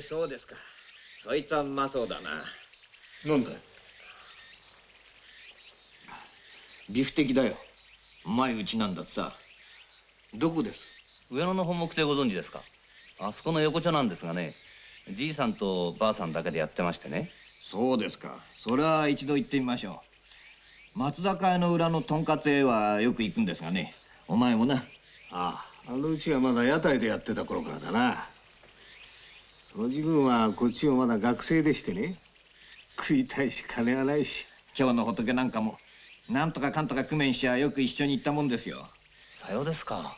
そうですか。そいつはうまそうだな。なんだい？ビフテキだよ。うまいうちなんだってさ。どこです？上野の本木亭ご存知ですか？あそこの横丁なんですがね、じいさんとばあさんだけでやってましてね。そうですか。それは一度行ってみましょう。松坂屋の裏のとんかつ屋はよく行くんですがね。お前もな。ああ、あのうちがまだ屋台でやってた頃からだな。その時分はこっちもまだ学生でしてね。食いたいし金はないし。今日の仏なんかも、なんとかかんとか工面しちゃよく一緒に行ったもんですよ。さようですか。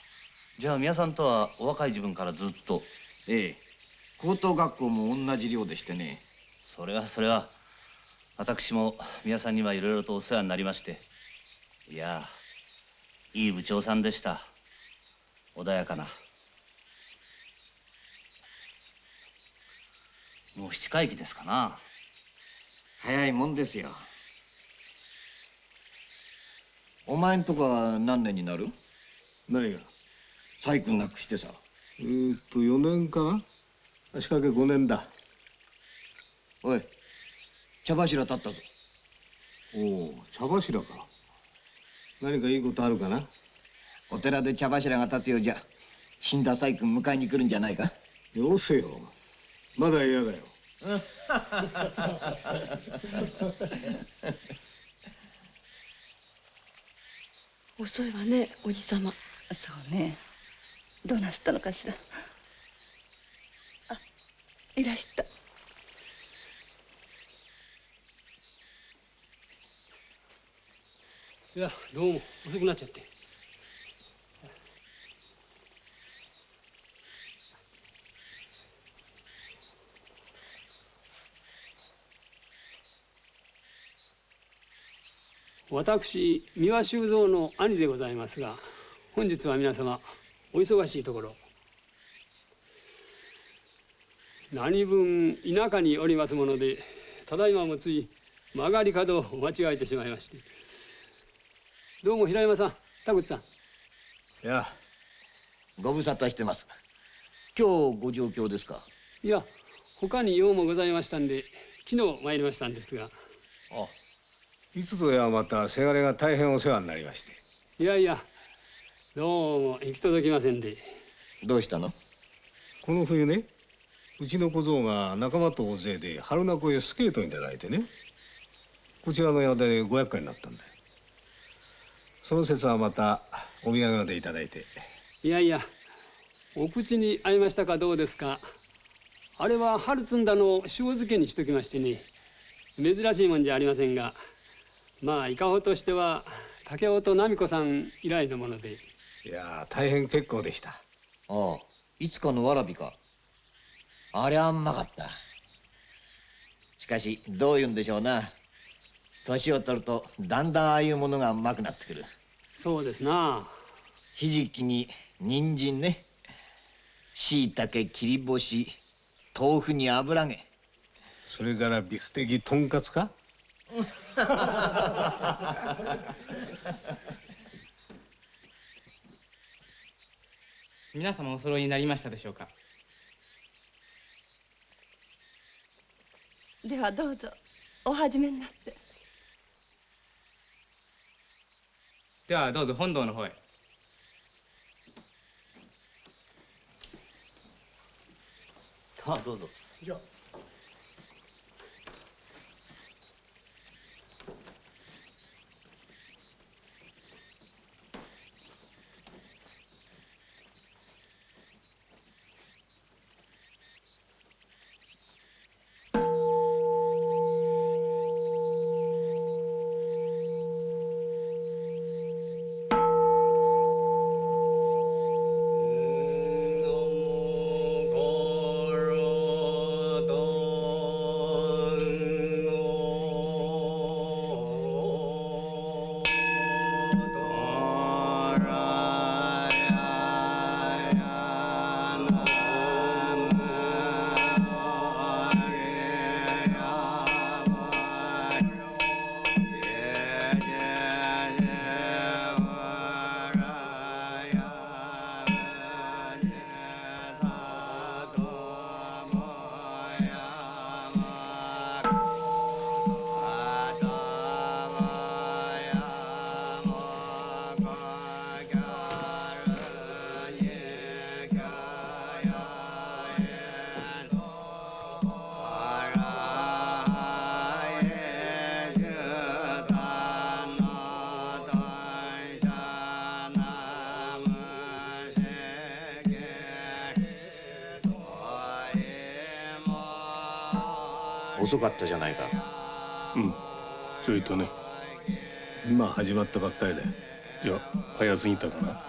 じゃあ宮さんとはお若い時分からずっと。ええ。高等学校も同じ寮でしてね。それは私も宮さんにはいろいろとお世話になりまして。いや、いい部長さんでした。穏やかな。もう七回忌ですかな。早いもんですよ。お前んとこは何年になる？何が？細工なくしてさ。4年かな。足掛け5年だ。おい、茶柱立ったぞ。おお、茶柱か。何かいいことあるかな？お寺で茶柱が立つようじゃ、死んだ細工迎えに来るんじゃないか？よせよ。まだ嫌だよ。遅いわね、おじさま。そうね。どうなすったのかしら。あ、いらした。いや、どうも遅くなっちゃって。私、三輪修造の兄でございますが、本日は皆様お忙しいところ、何分田舎におりますもので、ただいまもつい曲がり角を間違えてしまいまして。どうも平山さん、田口さん。いや、ご無沙汰してます。今日ご上京ですか？いや、他に用もございましたんで、昨日参りましたんですが。あ、いつぞやまたせがれが大変お世話になりまして。いやいや、どうも行き届きませんで。どうしたの？この冬ね、うちの小僧が仲間と大勢で春名湖へスケートに出られてね、こちらの宿でご厄介になったんだよ。その節はまたお土産までいただいて。いやいや、お口に合いましたかどうですか。あれは春摘んだのを塩漬けにしときましてね、珍しいもんじゃありませんが、まあいかほとしては竹雄と奈美子さん以来のもので。いや、大変結構でした。ああ、いつかのわらびか。ありゃうまかった。しかしどういうんでしょうな、年を取るとだんだんああいうものがうまくなってくる。そうですな。ひじきに人参ね、しいたけ切り干し、豆腐に油揚げ。それからビフテキとんかつか。皆様お揃いになりましたでしょうか。ではどうぞお始めになって。ではどうぞ本堂の方へ。さあどうぞ。じゃあ。遅かったじゃないか。うん、ちょいとね。今始まったばっかりだよ。いや、早すぎたかな。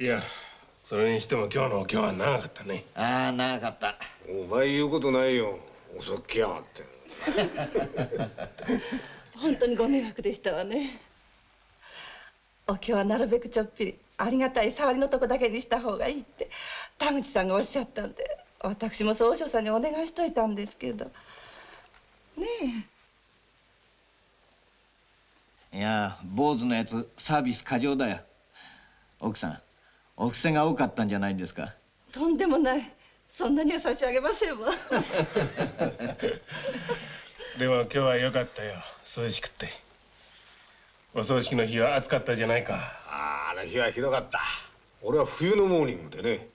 いや、それにしても今日のお経は長かったね。ああ、長かった。お前言うことないよ。遅く来やがって。本当にご迷惑でしたわね。お経はなるべくちょっぴりありがたい触りのとこだけにした方がいいって田口さんがおっしゃったんで、私もそう和尚さんにお願いしといたんですけどねいや、坊主のやつサービス過剰だよ。奥さん、お布施が多かったんじゃないんですか。え、とんでもない。そんなには差し上げませんわ。でも今日はよかったよ。涼しくって。お葬式の日は暑かったじゃないか。あの日はひどかった。俺は冬のモーニングでね。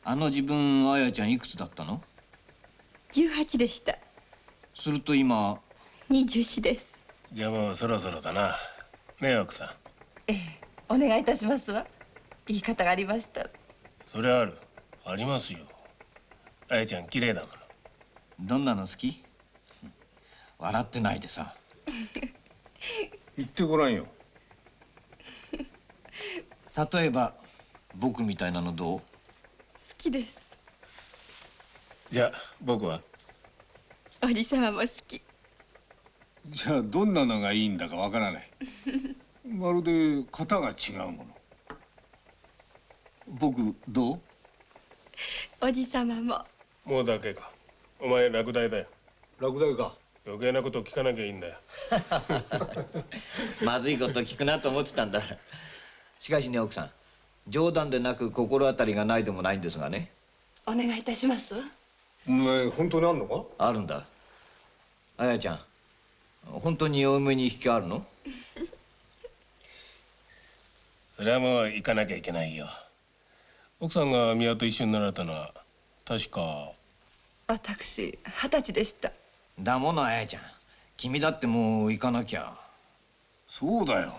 自分、あやちゃんいくつだったの？ 18でした。すると今。24です。じゃあもうそろそろだな。ねえ、奥さん。ええ、お願いいたしますわ。言い方がありましたら。それある。ありますよ。あやちゃん綺麗だもの。どんなの好き？笑ってないでさ。言ってごらんよ。例えば僕みたいなのどう？好きです。じゃあ僕は？おじさまも好き。じゃあどんなのがいいんだかわからない。まるで型が違うもの。僕どう？おじさまも。もうだけか。お前落第だよ。落第か。余計なこと聞かなきゃいいんだよ。まずいこと聞くなと思ってたんだ。しかしね、奥さん、冗談でなく心当たりがないでもないんですがね。お願いいたしますわ。お前本当にあんのか？あるんだ。あやちゃん、本当にお嫁に引きあるの？それはもう行かなきゃいけないよ。奥さんが宮と一緒になられたのは確か。私20歳でした。だもの、あやちゃん、君だってもう行かなきゃ。そうだよ。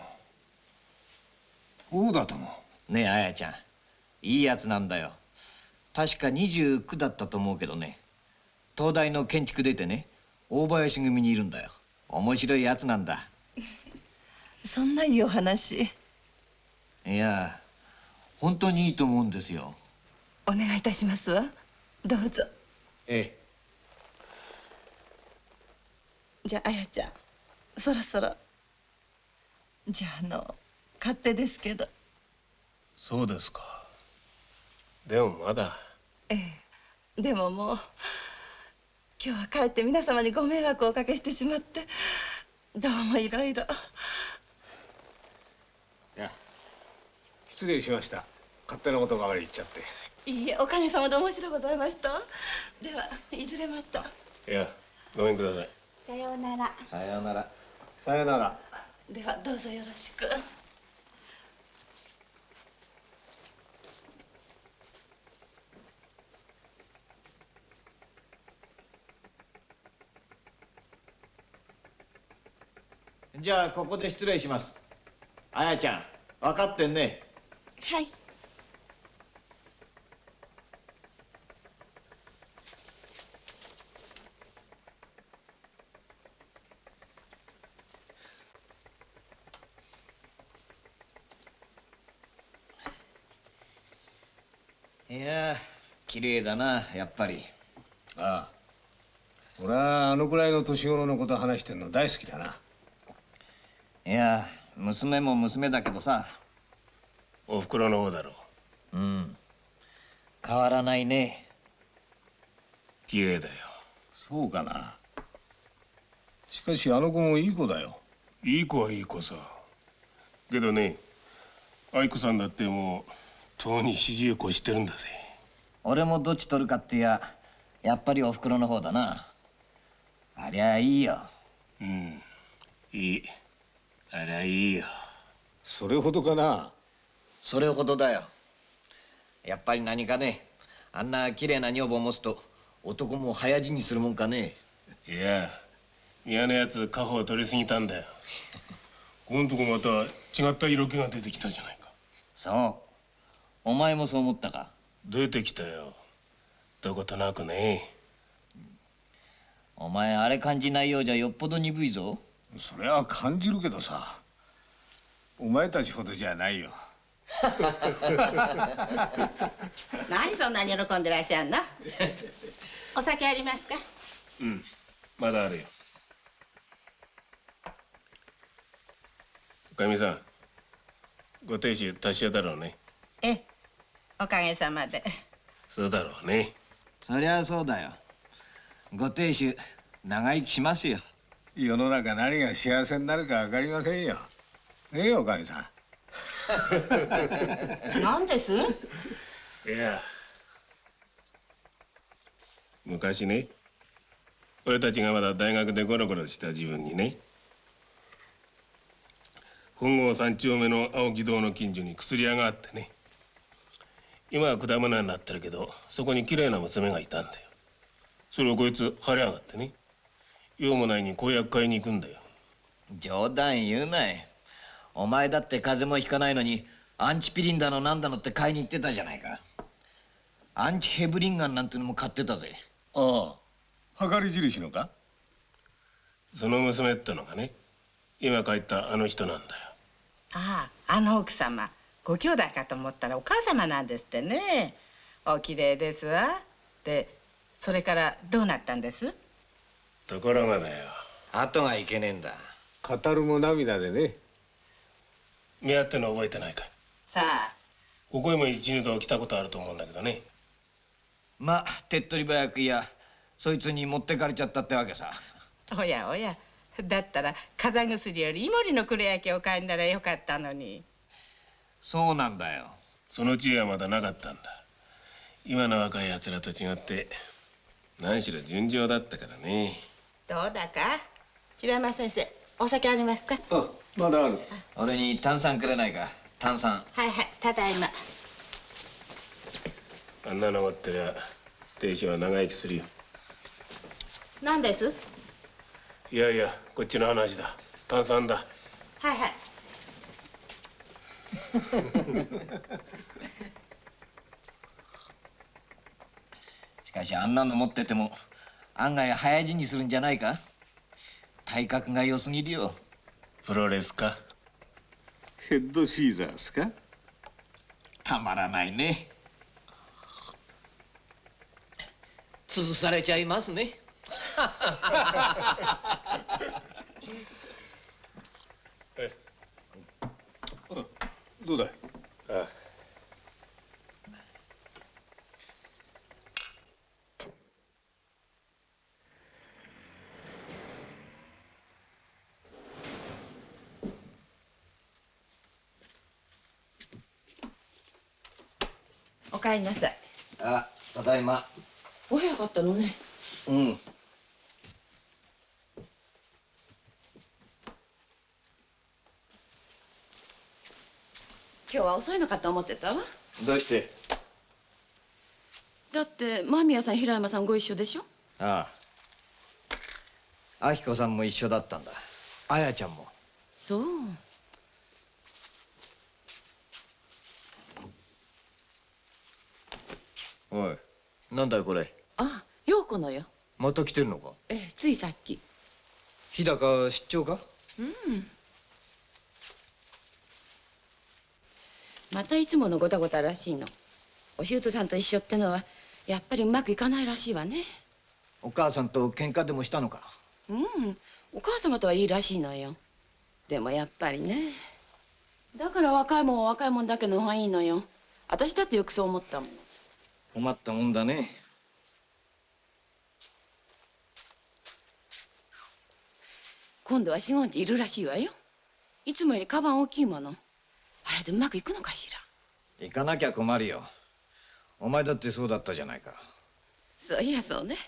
そうだとも。ねえ、あやちゃん、いいやつなんだよ。確か29だったと思うけどね。東大の建築出てね、大林組にいるんだよ。面白いやつなんだ。そんないいお話。いや、本当にいいと思うんですよ。お願いいたしますわ。どうぞ。ええ。じゃあ、あやちゃん、そろそろ。じゃあ、勝手ですけど。そうですか。でもまだ。ええ、でももう、今日は帰って皆様にご迷惑をおかけしてしまって、どうもいろいろ。いや、失礼しました。勝手なことばかり言っちゃって。いいえ、おかげさまで面白いございました。では、いずれまた。いや、ごめんください。さようなら。さようなら。さよなら。では、どうぞよろしく。じゃあここで失礼します。あやちゃん、分かってんね。はい。いや、綺麗だな、やっぱり。ああ。俺はあのくらいの年頃のこと話してんの大好きだな。いや、娘も娘だけどさ。お袋の方だろう。うん。変わらないね。綺麗だよ。そうかな。しかしあの子もいい子だよ。いい子はいい子さ。けどね、愛子さんだってもうとうに40を越してるんだぜ。俺もどっち取るかってやっぱりおふくろの方だな。ありゃいいよ。うん、いい。ありゃいいよ。それほどかな。それほどだよ。やっぱり何かね、あんな綺麗な女房を持つと男も早死にするもんかね。いや、宮のやつ家宝取りすぎたんだよ。このとこまた違った色気が出てきたじゃないか。そう。お前もそう思ったか。出てきたよ。どことなくね。お前あれ感じないようじゃよっぽど鈍いぞ。それは感じるけどさ。お前たちほどじゃないよ。何そんなに喜んでらっしゃるの？お酒ありますか？うん、まだあるよ。おかみさん、ご亭主達者だろうね。ええ、おかげさまで。そうだろうね。そりゃそうだよ。ご亭主長生きしますよ。世の中何が幸せになるか分かりませんよ。ねえおかみさん。何です？いや、昔ね、俺たちがまだ大学でゴロゴロした自分にね、本郷三丁目の青木堂の近所に薬屋があってね、今は果物屋になってるけど、そこに綺麗な娘がいたんだよ。それをこいつ張り上がってね、用もないに公約買いに行くんだよ。冗談言うなよ。お前だって風邪もひかないのにアンチピリンだのなんだのって買いに行ってたじゃないか。アンチヘブリンガンなんてのも買ってたぜ。ああ、計り印のか。その娘ってのがね、今帰ったあの人なんだよ。ああ、あの奥様、ご兄弟かと思ったらお母様なんですってね。お綺麗ですわ。で、それからどうなったんです？ところがだよ。後がいけねえんだ。語るも涙でね。見合っての覚えてないかい。さあ、ここへも一二度来たことあると思うんだけどね。まあ手っ取り早くいやそいつに持ってかれちゃったってわけさ。おやおや、だったら風邪薬よりイモリの黒焼きを買いんだらよかったのに。そうなんだよ。その知恵はまだなかったんだ。今の若いやつらと違って何しろ純情だったからね。どうだか平山先生、お酒ありますか？あ、まだある。俺に炭酸くれないか。炭酸。はいはい、ただいま。あんなの持ってりゃ亭主は長生きするよ。何です？いやいや、こっちの話だ。炭酸だ。はいはい。しかしあんなの持ってても案外早死にするんじゃないか。体格が良すぎるよ。プロレスか。ヘッドシーザースか。たまらないね。潰されちゃいますね。どうだい。ああ。お帰りなさい。あ、ただいま。お早かったのね。うん。今日は遅いのかと思ってたわ。どうして？だって間宮さん、平山さんご一緒でしょ。ああ。明子さんも一緒だったんだ。綾ちゃんも。そう。おい、なんだよこれ。あ、陽子のよ。また来てるのか。ついさっき。日高出張か。うん。またいつものごたごたらしいの。お舅さんと一緒ってのはやっぱりうまくいかないらしいわね。お母さんと喧嘩でもしたのか。うん、お母様とはいいらしいのよ。でもやっぱりね。だから若いもんは若いもんだけの方がいいのよ。私だってよくそう思ったもん。困ったもんだね。今度は4、5日いるらしいわよ。いつもよりカバン大きいもの。あれでうまくいくのかしら。行かなきゃ困るよ。お前だってそうだったじゃないか。そういやそうね。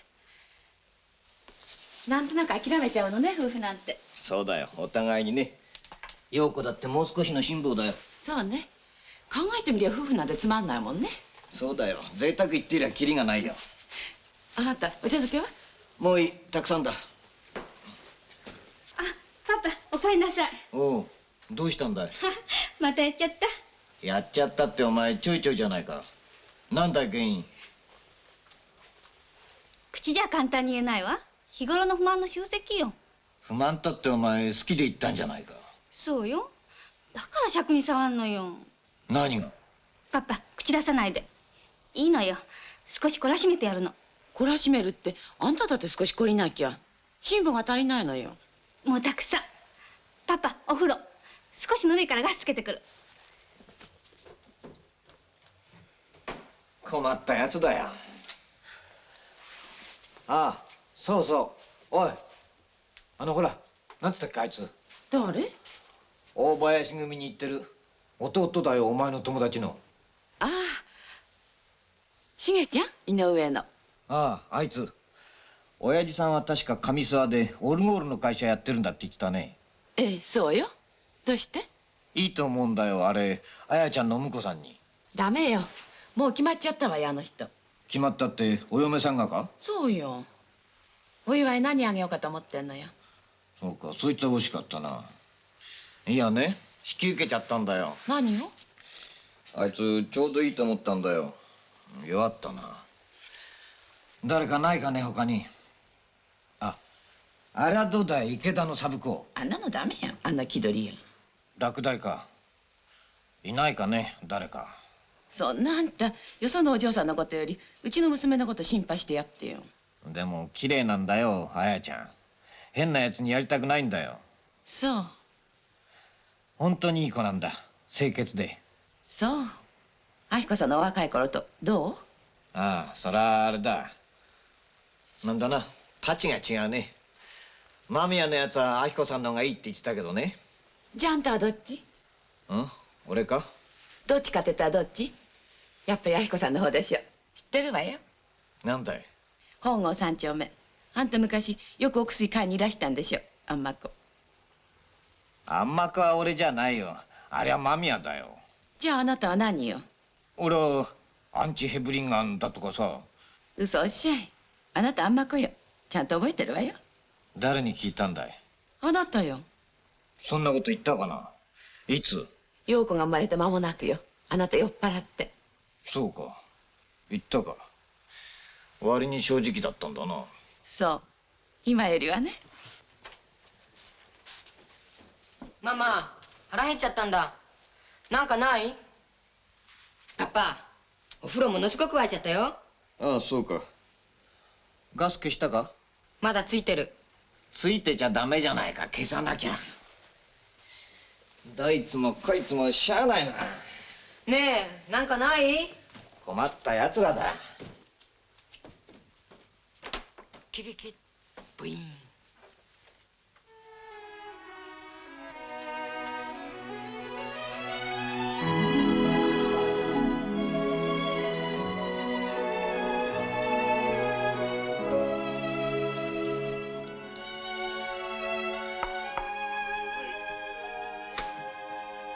なんとなく諦めちゃうのね、夫婦なんて。そうだよ、お互いにね。陽子だってもう少しの辛抱だよ。そうね。考えてみりゃ夫婦なんてつまんないもんね。そうだよ、贅沢言ってりゃキリがないよ。あなた、お茶漬けは？もういい、たくさんだ。パパ、おかえりなさい。おう、どうしたんだい。またやっちゃった。やっちゃったってお前ちょいちょいじゃないか。なんだい原因。口じゃ簡単に言えないわ。日頃の不満の集積よ。不満だってお前好きで言ったんじゃないか。そうよ。だから尺に触んのよ。何が。パパ、口出さないで。いいのよ。少し懲らしめてやるの。懲らしめるって、あんただって少し懲りなきゃ。辛抱が足りないのよ。もうたくさん。パパ、お風呂。少しぬるいからガスつけてくる。困ったやつだよ。ああ、そうそう。おい、ほら、なんつったっけあいつ。誰？大林組に行ってる弟だよ、お前の友達の。ああ、しげちゃん、井上の。ああ、あいつ。親父さんは確か上諏訪でオルゴールの会社やってるんだって言ってたね。ええ、そうよ。どうして？いいと思うんだよ、あれ、綾ちゃんの婿さんに。ダメよ。もう決まっちゃったわよ、あの人。決まったってお嫁さんがか。そうよ。お祝い何あげようかと思ってんのよ。そうか、そいつは惜しかったな。いやね、引き受けちゃったんだよ。何を？あいつちょうどいいと思ったんだよ。弱ったな。誰かないかね、他に。あれはどうだい、池田のサブコ。あんなのダメよ、あんな気取りよ。落第か。いないかね、誰か。そんなあんた、よそのお嬢さんのことよりうちの娘のこと心配してやってよ。でも綺麗なんだよ、綾ちゃん。変なやつにやりたくないんだよ。そう。本当にいい子なんだ、清潔で。そう。愛子さんの若い頃とどう？ああ、そらあれだ。なんだな、たちが違うね。間宮のやつは明子さんの方がいいって言ってたけどね。じゃああんたはどっち？ん、俺か。どっちかって言ったらどっち？やっぱり愛子さんの方でしょ。知ってるわよ。なんだい。本郷三丁目。あんた昔よくお薬買いにいらしたんでしょ、あんまこ。あんまくは俺じゃないよ。あれは間宮だよ。じゃああなたは何よ？俺はアンチヘブリンガンだとかさ。嘘おっしゃい。あなたあんまこよ。ちゃんと覚えてるわよ。誰に聞いたんだい。あなたよ。そんなこと言ったかな。いつ。陽子が生まれて間もなくよ。あなた酔っ払って。そうか、言ったか。割に正直だったんだな。そう。今よりはね。ママ、腹減っちゃったんだ。なんかない？パパ、お風呂ものすごく沸いちゃったよ。ああ、そうか。ガス消したか。まだついてる。ついてちゃダメじゃないか、消さなきゃ。どいつもこいつもしゃあないな。ねえ、なんかない？困ったやつらだ。キリキリ、ブイーン。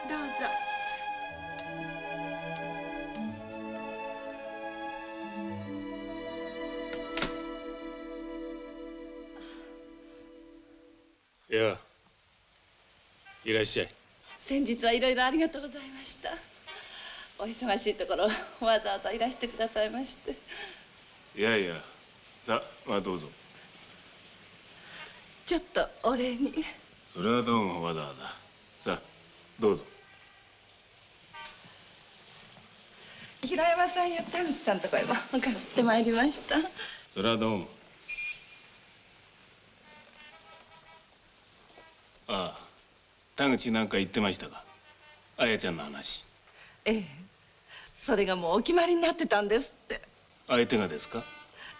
どうぞ。いや、いらっしゃい。先日はいろいろありがとうございました。お忙しいところわざわざいらしてくださいまして。いやいや、さあ、まあどうぞ。ちょっとお礼に。それはどうもわざわざ。さあ、どうぞ。平山さんや田口さんのとこへも伺ってまいりました。それはどうも。ああ、田口なんか言ってましたか。あやちゃんの話。ええ。それがもうお決まりになってたんですって。相手がですか。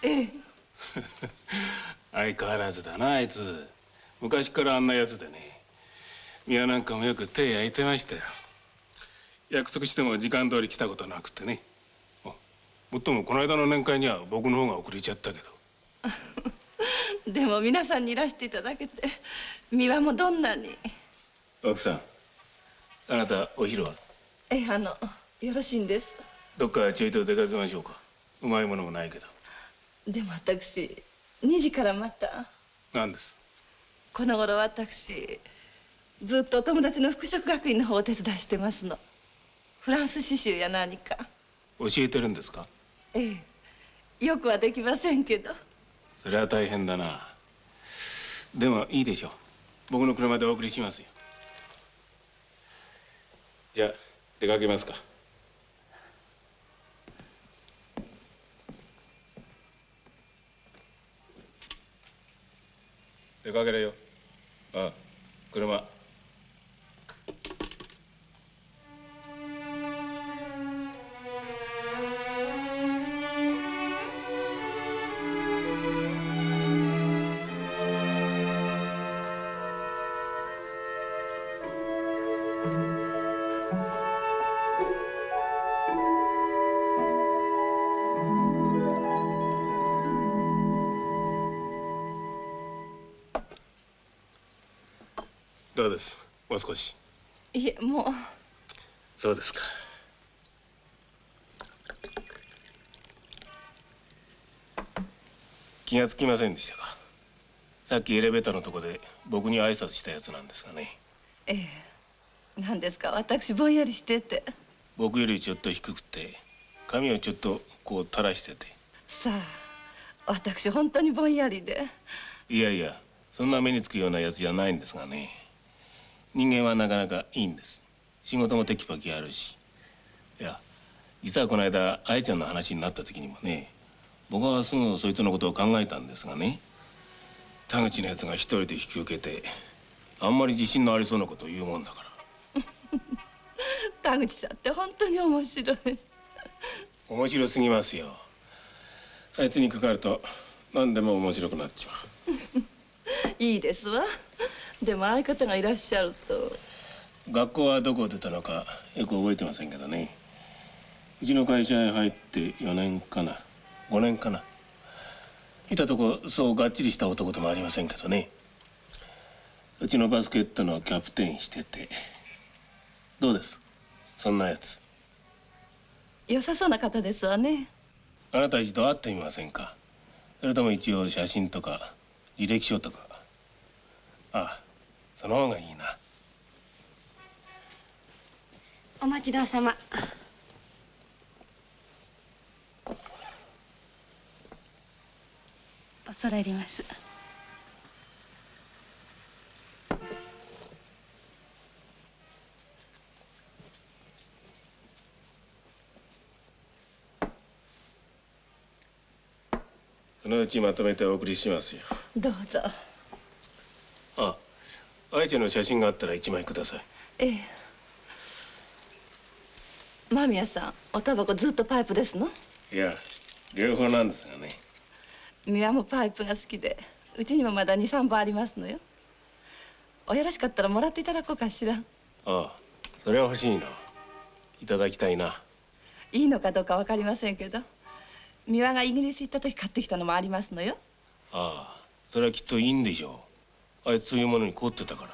ええ。相変わらずだな、あいつ。昔からあんなやつでね、宮なんかもよく手焼いてましたよ。約束しても時間通り来たことなくてね。もっともこの間の年会には僕の方が遅れちゃったけど。でも皆さんにいらしていただけて三輪もどんなに。奥さん、あなたお昼は？よろしいんです。どっかちょいと出かけましょうか。うまいものもないけど。でも私2時からまた。何です？この頃私ずっとお友達の服飾学院の方をお手伝いしてますの。フランス刺繍や何か。教えてるんですか？ええ、よくはできませんけど。それは大変だな。でもいいでしょう。僕の車でお送りしますよ。じゃあ出かけますか。出かけるよ。ああ、車。どうです？もう少し。いえ、もう。そうですか。気がつきませんでしたか？さっきエレベーターのとこで僕に挨拶したやつなんですがね。ええ、何ですか、私ぼんやりしてて。僕よりちょっと低くて髪をちょっとこう垂らしてて。さあ、私本当にぼんやりで。いやいや、そんな目につくようなやつじゃないんですがね。人間はなかなかいいんです。仕事もテキパキあるし。いや、実はこの間愛ちゃんの話になった時にもね、僕はすぐそいつのことを考えたんですがね、田口のやつが一人で引き受けてあんまり自信のありそうなことを言うもんだから。田口さんって本当に面白い。面白すぎますよ。あいつにかかると何でも面白くなっちまう。いいですわ。でも相方がいらっしゃると。学校はどこを出たのかよく覚えてませんけどね、うちの会社へ入って4年かな5年かな、見たとこそうがっちりした男でもありませんけどね。うちのバスケットのキャプテンしてて。どうです、そんなやつ？良さそうな方ですわね。あなた一度会ってみませんか？それとも一応写真とか履歴書とか。ああ、その方がいいな。お待ちどうさま。恐れ入ります。そのうちまとめてお送りしますよ。どうぞ。あ、愛ちゃんの写真があったら1枚ください。ええ。間宮さん、おタバコずっとパイプですの？いや、両方なんですがね。三輪もパイプが好きで、うちにもまだ2、3本ありますのよ。およろしかったらもらっていただこうかしら。ああ、それは欲しいな。いただきたいな。いいのかどうかわかりませんけど、三輪がイギリス行った時買ってきたのもありますのよ。ああ、それはきっといいんでしょう。あいつそういうものに凝ってたから。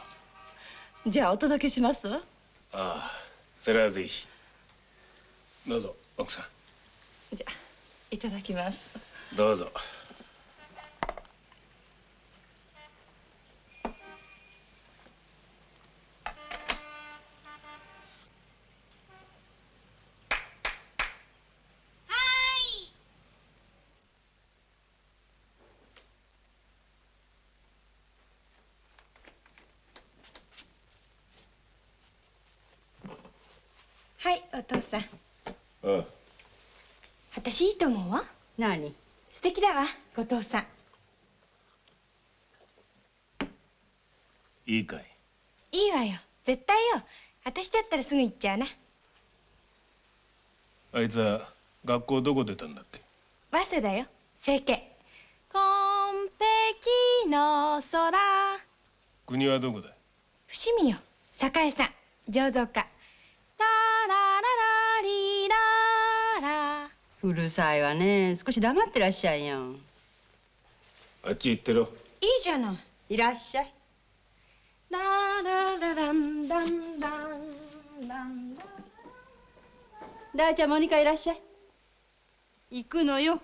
じゃあお届けしますわ。ああ、それはぜひ。どうぞ、奥さじゃあいただきます。ん。どうぞ。はい、お父さん。ああ、私いいと思うわ。何？素敵だわ、後藤さん。いいかい。いいわよ、絶対よ。私だったらすぐ行っちゃうな。あいつは学校どこ出たんだっけ？早稲田よ、整形。完璧の空。国はどこだ？伏見よ、酒屋さん、醸造家。ララララリララ。うるさいわね。少し黙ってらっしゃいよ。あっち行ってろ。いいじゃない。いらっしゃい。ラララランランランランラ。ダーちゃん、モニカいらっしゃい。行くのよ。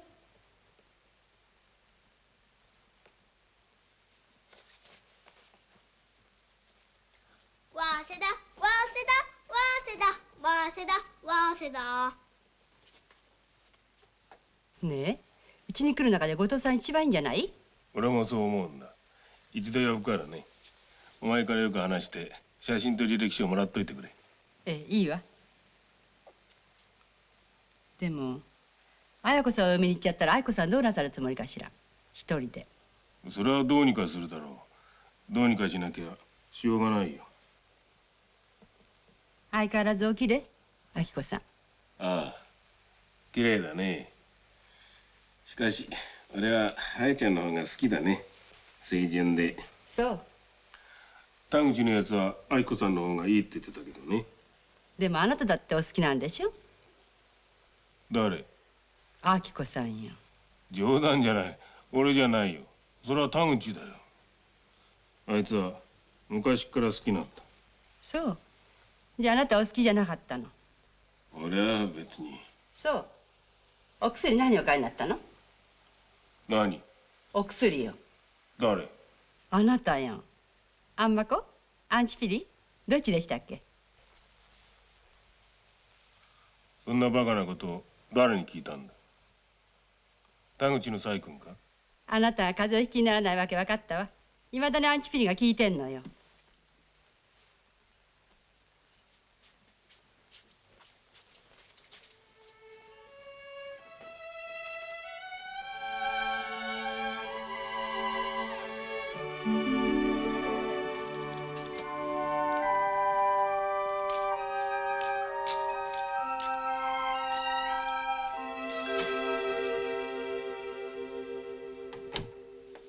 わせだわせだわせだわせだわせだ。ねえ、うちに来る中で後藤さん一番いいんじゃない？俺もそう思うんだ。一度呼ぶからね。お前からよく話して写真と履歴書をもらっといてくれ。ええ、いいわ。でも綾子さんをお嫁に行っちゃったら綾子さんどうなさるつもりかしら。一人で。それはどうにかするだろう。どうにかしなきゃしようがないよ。相変わらずおきれい、明子さん。ああ、綺麗だね。しかし俺は彩ちゃんの方が好きだね。清純で。そう。田口のやつは愛子さんの方がいいって言ってたけどね。でもあなただってお好きなんでしょ？誰？明子さんよ。冗談じゃない。俺じゃないよ。それは田口だよ。あいつは昔から好きなんだ。そう。じゃああなたお好きじゃなかったの？俺は別に。そう。お薬何お買いになったの？何？お薬よ。誰？あなたよ。あんまこ？アンチピリ？どっちでしたっけ？そんなバカなことを誰に聞いたんだ？田口の細君か？あなたが風邪をひきにならないわけ分かったわ。いまだにアンチピリが効いてんのよ。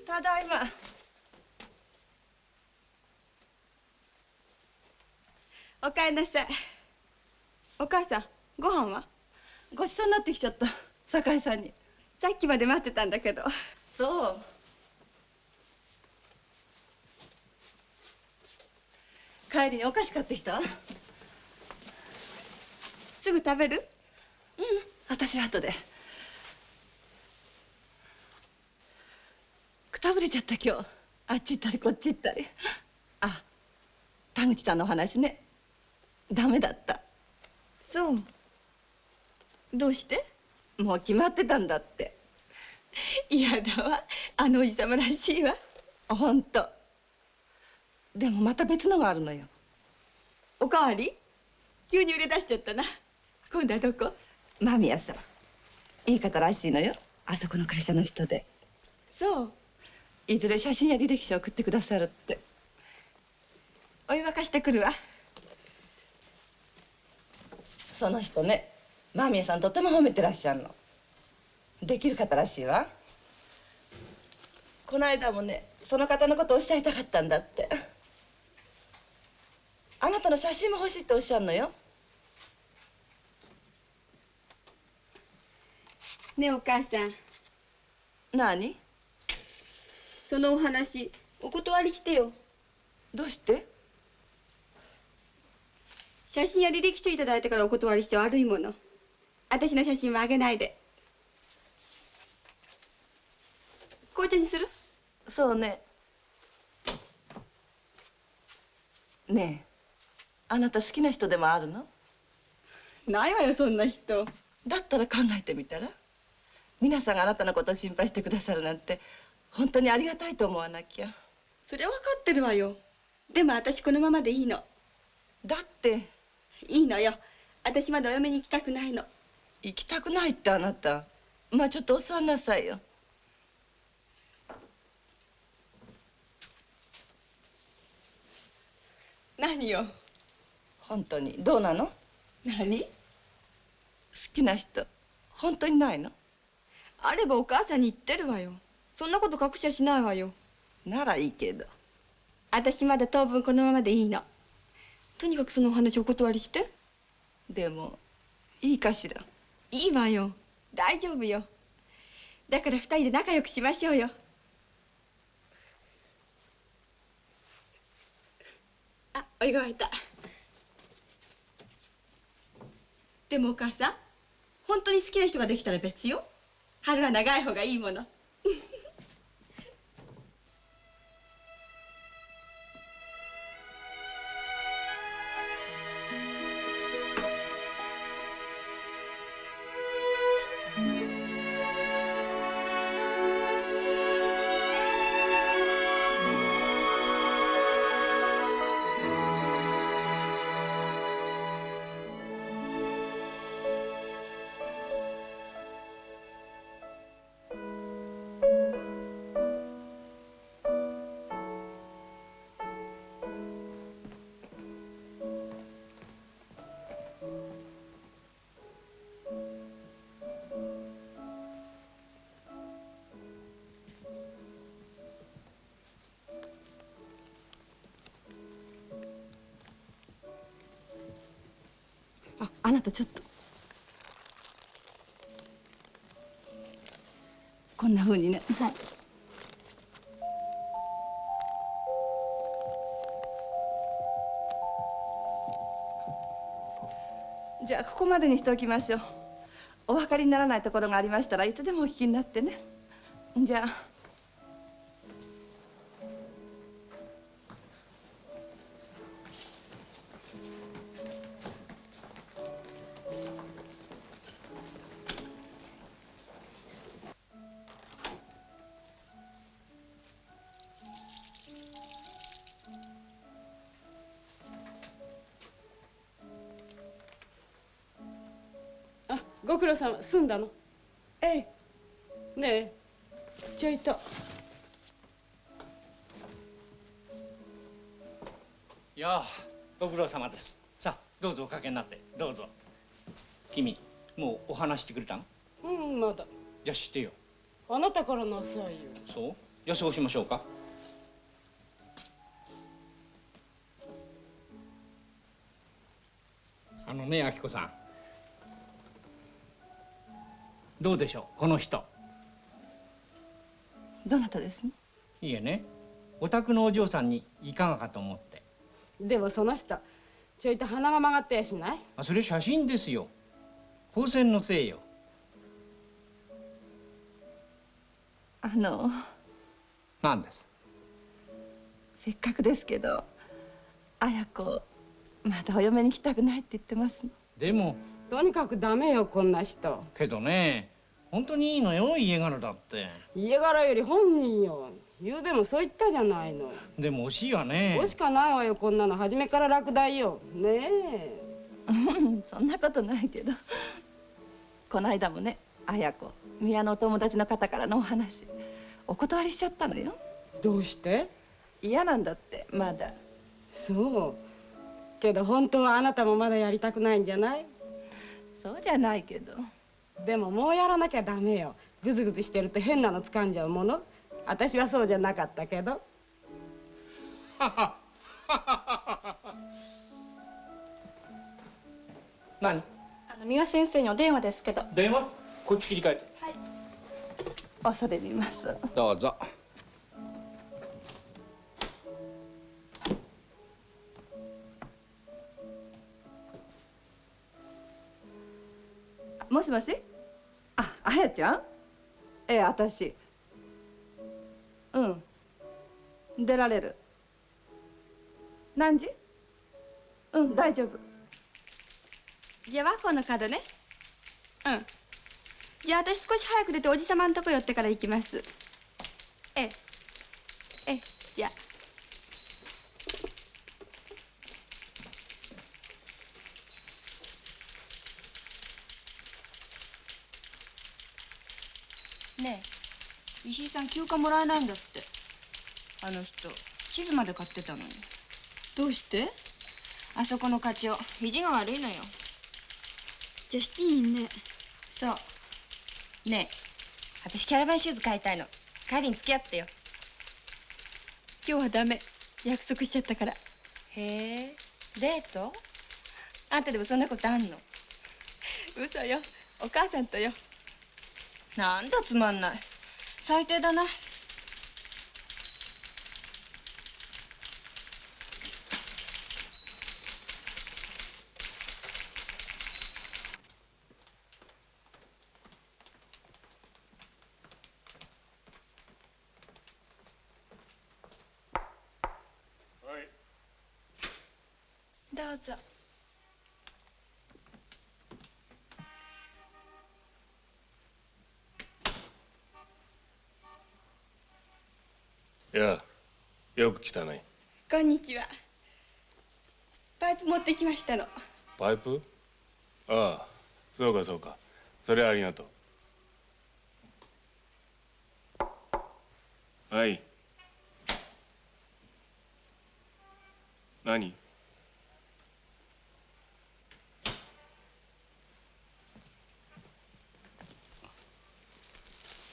ただいま。おかえりなさい。お母さん、ご飯は？ごちそうになってきちゃった。酒井さんに。さっきまで待ってたんだけど。そう。帰りにお菓子買ってきたわ。すぐ食べる？うん、私は後で。くたぶれちゃった今日。あっち行ったりこっち行ったり。あ、田口さんのお話ね。ダメだった。そう。どうして？もう決まってたんだって。嫌だわ。あのおじさまらしいわ。本当。でもまた別のがあるのよ。おかわり？急に売れ出しちゃったな。今度はどこ？間宮さん。いい方らしいのよ。あそこの会社の人で。そう。いずれ写真や履歴書を送ってくださるって。お湯沸かしてくるわ。その人ね、間宮さんとても褒めてらっしゃるの。できる方らしいわ。この間もね、その方のことをおっしゃりたかったんだって。あなたの写真も欲しいっておっしゃるのよ。ねえお母さん。何？そのお話お断りしてよ。どうして？写真や履歴書いただいてからお断りして悪いもの。私の写真はあげないで。紅茶にする？そうね。ねえ、あなた好きな人でもあるの？ないわよそんな人。だったら考えてみたら？皆さんがあなたのことを心配してくださるなんて本当にありがたいと思わなきゃ。それは分かってるわよ。でも私このままでいいの。だっていいのよ。私まだお嫁に行きたくないの。行きたくないってあなた。まあちょっとお座りなさいよ。何よ。本当にどうなの？何？好きな人本当にないの？あればお母さんに言ってるわよ。そんなこと隠しゃしないわよ。ならいいけど。私まだ当分このままでいいの。とにかくそのお話お断りして。でもいいかしら。いいわよ。大丈夫よ。だから二人で仲良くしましょうよ。あ、お湯が沸いた。でもお母さん、本当に好きな人ができたら別よ。春は長い方がいいもの。あなたちょっとこんな風にね。はい。じゃあここまでにしておきましょう。お分かりにならないところがありましたらいつでもお聞きになってね。じゃあ。ご苦労さん、済んだの？ええ。ねえ、ちょいと。いや、ご苦労様です。さあ、どうぞおかけになって、どうぞ。君、もうお話してくれたの？うん、まだ。じゃあしてよ。あなたからなさいよ。そう？じゃあそうしましょうか。ね、明子さん。どうでしょう、この人。どなたですね？いいえね、お宅のお嬢さんにいかがかと思って。でもその人、ちょいと鼻が曲がってやしない？あ、それ写真ですよ。光線のせいよ。何です？せっかくですけど、綾子まだお嫁に来たくないって言ってますの。でもとにかくダメよ、こんな人。けどね、本当にいいのよ、家柄だって。家柄より本人よ。ゆうべもそう言ったじゃないの。でも惜しいわね。惜しかないわよ、こんなの初めから落第よ。ねえ。そんなことないけど。この間もね、綾子宮のお友達の方からのお話お断りしちゃったのよ。どうして？嫌なんだって、まだ。そう。けど本当はあなたもまだやりたくないんじゃない？そうじゃないけど。でももうやらなきゃダメよ。ぐずぐずしてると変なの掴んじゃうもの。私はそうじゃなかったけど。何？三輪先生にお電話ですけど。電話？こっち切り替えて。はい。恐れ入ります。どうぞ。もしもし？あ、あやちゃん？ええ、私。うん。出られる。何時？うん、大丈夫。じゃあ和光の角ね。うん。じゃあ私少し早く出ておじさまのとこ寄ってから行きます。ええ。ええ、じゃあ。ねえ、石井さん休暇もらえないんだって。あの人地図まで買ってたのに。どうして？あそこの課長肘が悪いのよ。じゃあ7人ね。そう。ねえ、私キャラバンシューズ買いたいの。帰りに付き合ってよ。今日はダメ。約束しちゃったから。へえ、デート？あんたでもそんなことあんの？嘘よ、お母さんとよ。なんだつまんない。最低だな。どうぞ。いや、よく来たね。こんにちは。パイプ持ってきましたの。パイプ？ああ、そうかそうか。それはありがとう。はい。何？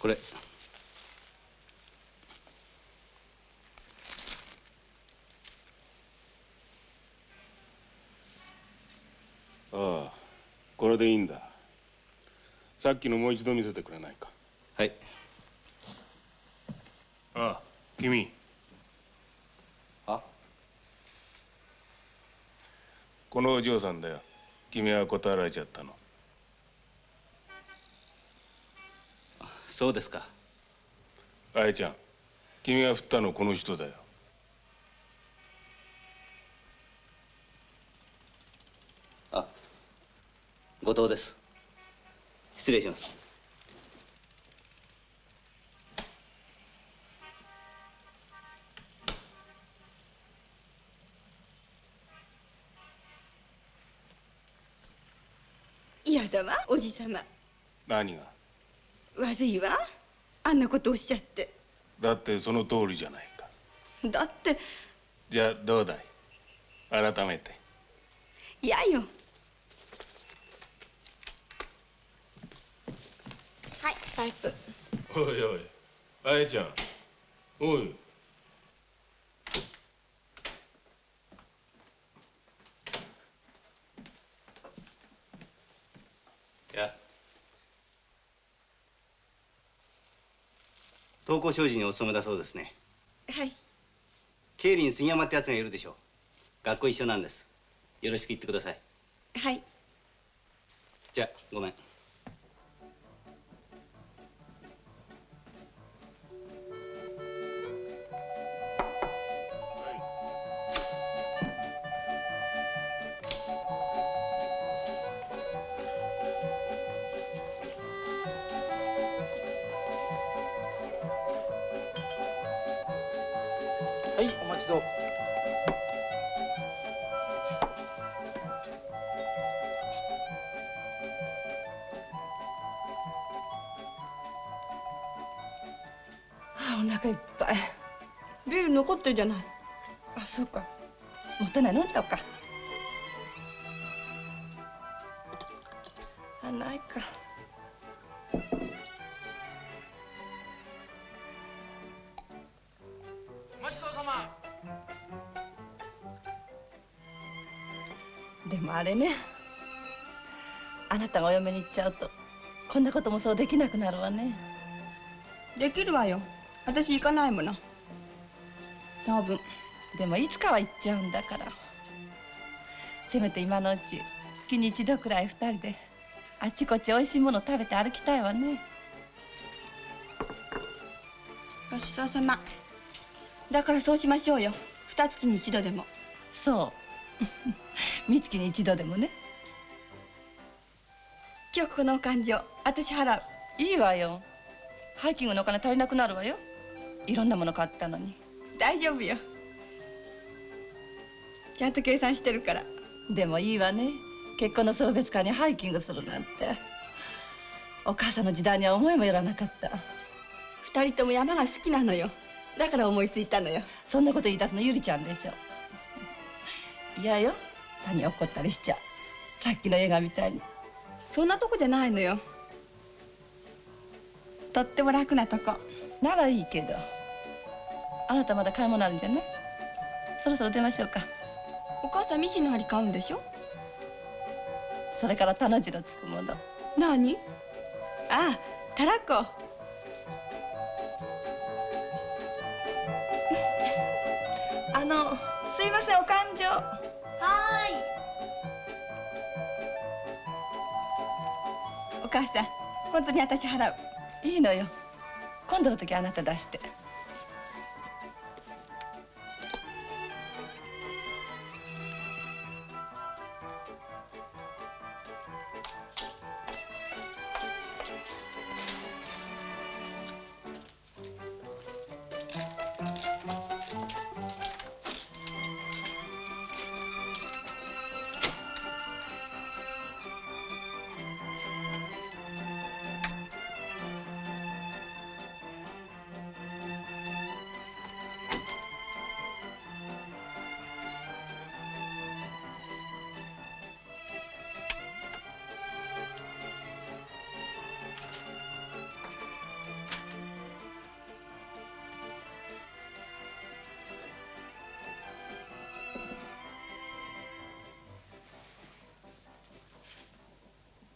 これ。ああ、これでいいんだ。さっきのもう一度見せてくれないか。はい。ああ、君。あ？このお嬢さんだよ。君は断られちゃったの。そうですか。あやちゃん、君が振ったのこの人だよ。あ、後藤です。失礼します。嫌だわ、おじさま。何が？悪いわ、あんなことおっしゃって。だってその通りじゃないか。だって。じゃあどうだい？改めて。嫌よ。はい、パイプ。おいおい、あやちゃん。おい。や。東光商事にお勤めだそうですね。はい。経理に杉山ってやつがいるでしょう。学校一緒なんです。よろしく言ってください。はい。じゃあごめん。はい、お待ちどう。あ、お腹いっぱい。ビール残ってるじゃない。あ、そうか。もったいない、飲んじゃおうか。あ、ないか。お待ちどうさま。でもあれね、あなたがお嫁に行っちゃうとこんなこともそうできなくなるわね。できるわよ。私行かないもの。多分。でもいつかは行っちゃうんだから。せめて今のうち月に一度くらい二人であっちこっちおいしいもの食べて歩きたいわね。ごちそうさま。だからそうしましょうよ。二月に一度でも。そう三月に一度でもね。今日このお勘定私払う。いいわよ。ハイキングのお金足りなくなるわよ。いろんなもの買ったのに。大丈夫よ。ちゃんと計算してるから。でもいいわね。結婚の送別会にハイキングするなんて。お母さんの時代には思いもよらなかった。二人とも山が好きなのよ。だから思いついたのよ。そんなこと言い出すのゆりちゃんでしょ。いやよ、他に怒ったりしちゃう。さっきの映画みたいに。そんなとこじゃないのよ。とっても楽なとこ。ならいいけど、あなたまだ買い物あるんじゃない？そろそろ出ましょうか。お母さんミシンの針買うんでしょ。それから田の字のつくもの。何？ああ、たらこ。すいません、お勘定。はお母さん、本当に私払う。いいのよ。今度の時あなた出して。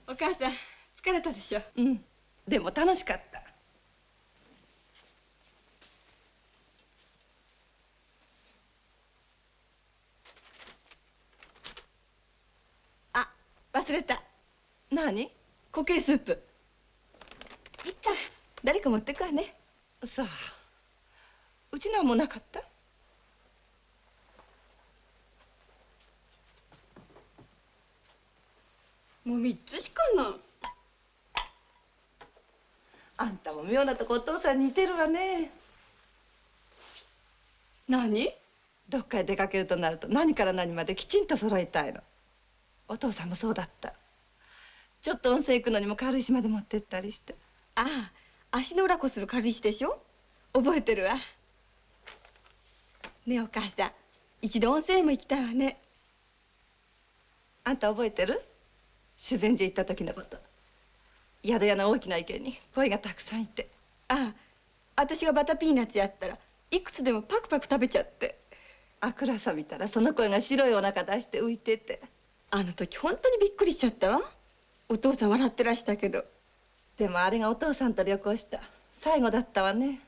お母さん、疲れたでしょ。うん。でも楽しかった。あ、忘れた。何？固形スープ。いいか、誰か持ってくわね。さあ、うちのはもうなかった？もう3つしかない。あんたも妙なとこお父さんに似てるわね。何？どっかへ出かけるとなると何から何まできちんと揃えたいの。お父さんもそうだった。ちょっと温泉行くのにも軽石まで持ってったりして。ああ、足の裏こする軽石でしょ。覚えてるわ。ねえお母さん、一度温泉へも行きたいわね。あんた覚えてる？修善寺行った時のこと。宿屋の大きな池に鯉がたくさんいて。ああ、私がバタピーナッツやったらいくつでもパクパク食べちゃって。暗さ見たらその鯉が白いお腹出して浮いてて。あの時本当にびっくりしちゃったわ。お父さん笑ってらしたけど。でもあれがお父さんと旅行した最後だったわね。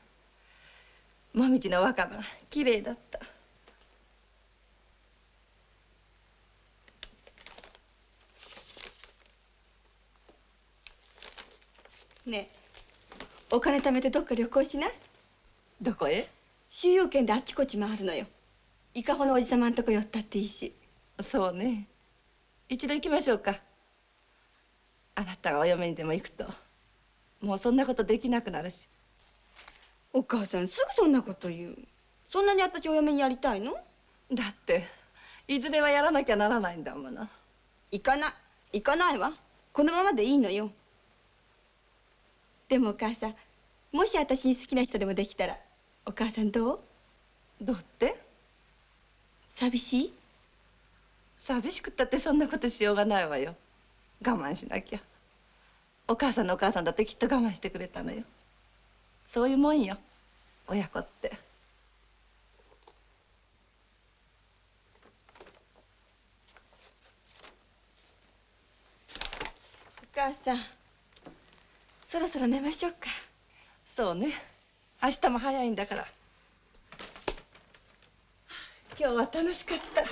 もみじの若葉がきれいだった。ねえ、お金貯めてどっか旅行しない？どこへ？周遊券であっちこっち回るのよ。伊香保のおじさまんとこ寄ったっていいし。そうね。一度行きましょうか。あなたがお嫁にでも行くともうそんなことできなくなるし。お母さんすぐそんなこと言う。そんなに私お嫁にやりたいの？だっていずれはやらなきゃならないんだもの。行かない行かないわ。このままでいいのよ。でもお母さん、もし私に好きな人でもできたらお母さんどう？どうって？寂しい？寂しくったってそんなことしようがないわよ。我慢しなきゃ。お母さんのお母さんだってきっと我慢してくれたのよ。そういうもんよ、親子って。お母さん、そろそろ寝ましょうか。そうね。明日も早いんだから。今日は楽しかった。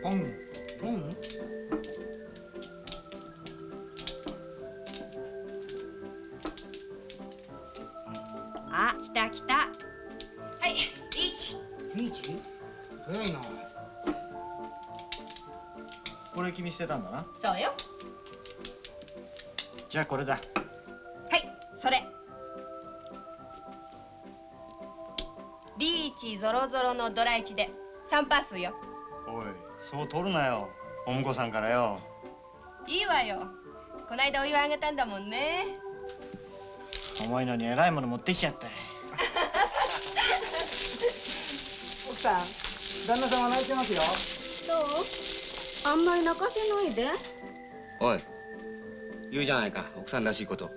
ポンポン。あ、来た来た。はいリーチ。リーチ？早いな。これ君捨てたんだな。そうよ。じゃあこれだ。はいそれ。リーチゾロゾロのドラ1で3パスよ。おい、そう取るなよ。お婿さんからよ。いいわよ。こないだお祝いあげたんだもんね。重いのに偉いもの持ってきちゃった。奥さん、旦那さんは泣いてますよ。どう？あんまり泣かせないで。おい、言うじゃないか、奥さんらしいこと。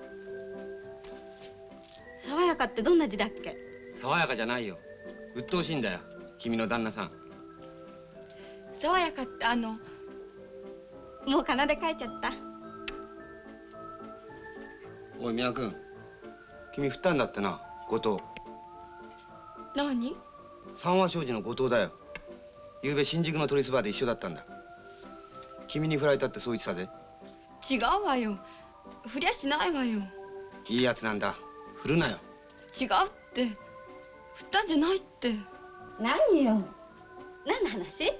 爽やかってどんな字だっけ？爽やかじゃないよ。鬱陶しいんだよ、君の旦那さん。爽やかってもう奏で書いちゃった。おい、宮君、君振ったんだってな、後藤。何？三和商事の後藤だよ。昨べ新宿の鳥そばで一緒だったんだ。君に振られたってそう言ってたぜ。違うわよ。振りゃしないわよ。いいやつなんだ、振るなよ。違うって。振ったんじゃないって。何よ。何の話？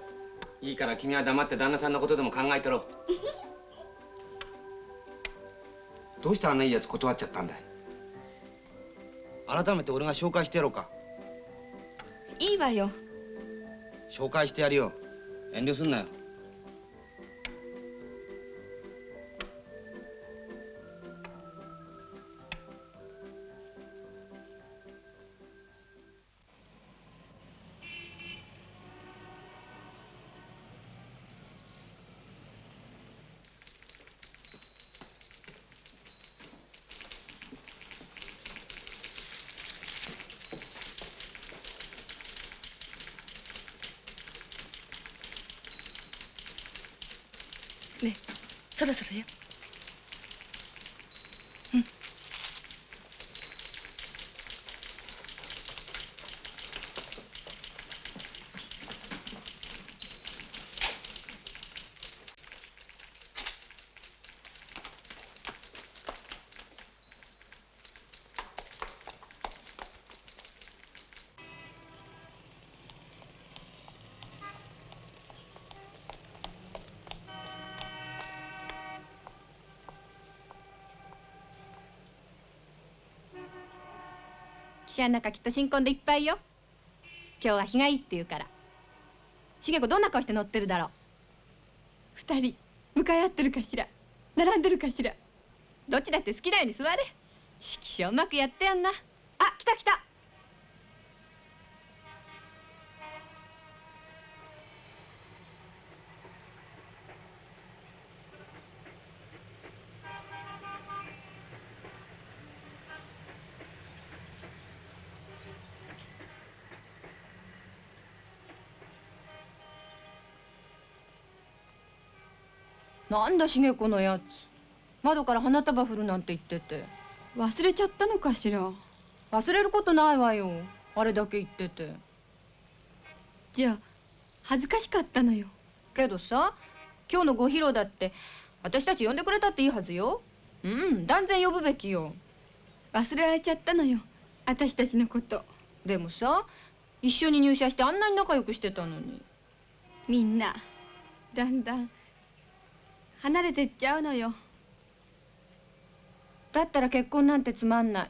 いいから君は黙って旦那さんのことでも考えてろ。どうしてあんないいやつ断っちゃったんだい。改めて俺が紹介してやろうか。いいわよ。紹介してやるよ。遠慮すんなよ。ねえ、そろそろよ。汽車の中きっと新婚でいっぱいよ。今日は日がいいって言うから。茂子どんな顔して乗ってるだろう。二人向かい合ってるかしら、並んでるかしら。どっちだって好きなように座れ。指揮所うまくやってやんな。あ、来た来た。なんだ茂子のやつ、窓から花束振るなんて言ってて。忘れちゃったのかしら。忘れることないわよ、あれだけ言ってて。じゃあ恥ずかしかったのよ。けどさ、今日のご披露だって私たち呼んでくれたっていいはずよ。うん、断然呼ぶべきよ。忘れられちゃったのよ、私たちのこと。でもさ、一緒に入社してあんなに仲良くしてたのに。みんなだんだん離れてっちゃうのよ。だったら結婚なんてつまんな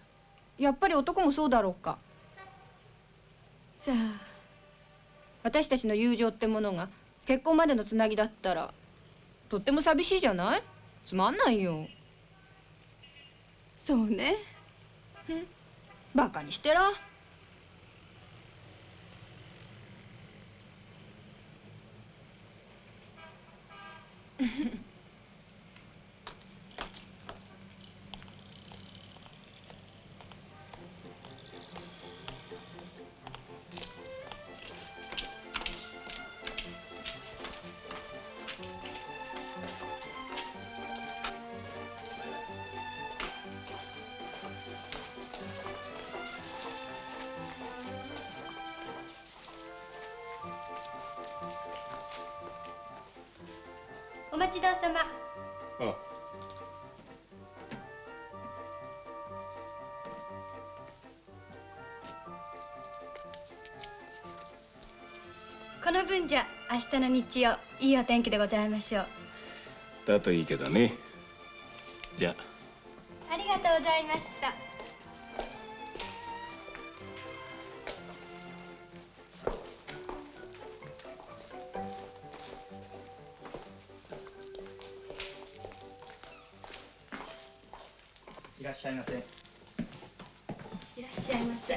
い。やっぱり男もそうだろうか。さあ、私たちの友情ってものが結婚までのつなぎだったらとっても寂しいじゃない。つまんないよ。そうね。バカにしてら。お待ちどうさま。あ、この分じゃ明日の日曜いいお天気でございましょう。だといいけどね。じゃあ。ありがとうございました。いらっしゃいませ。いらっしゃいませ。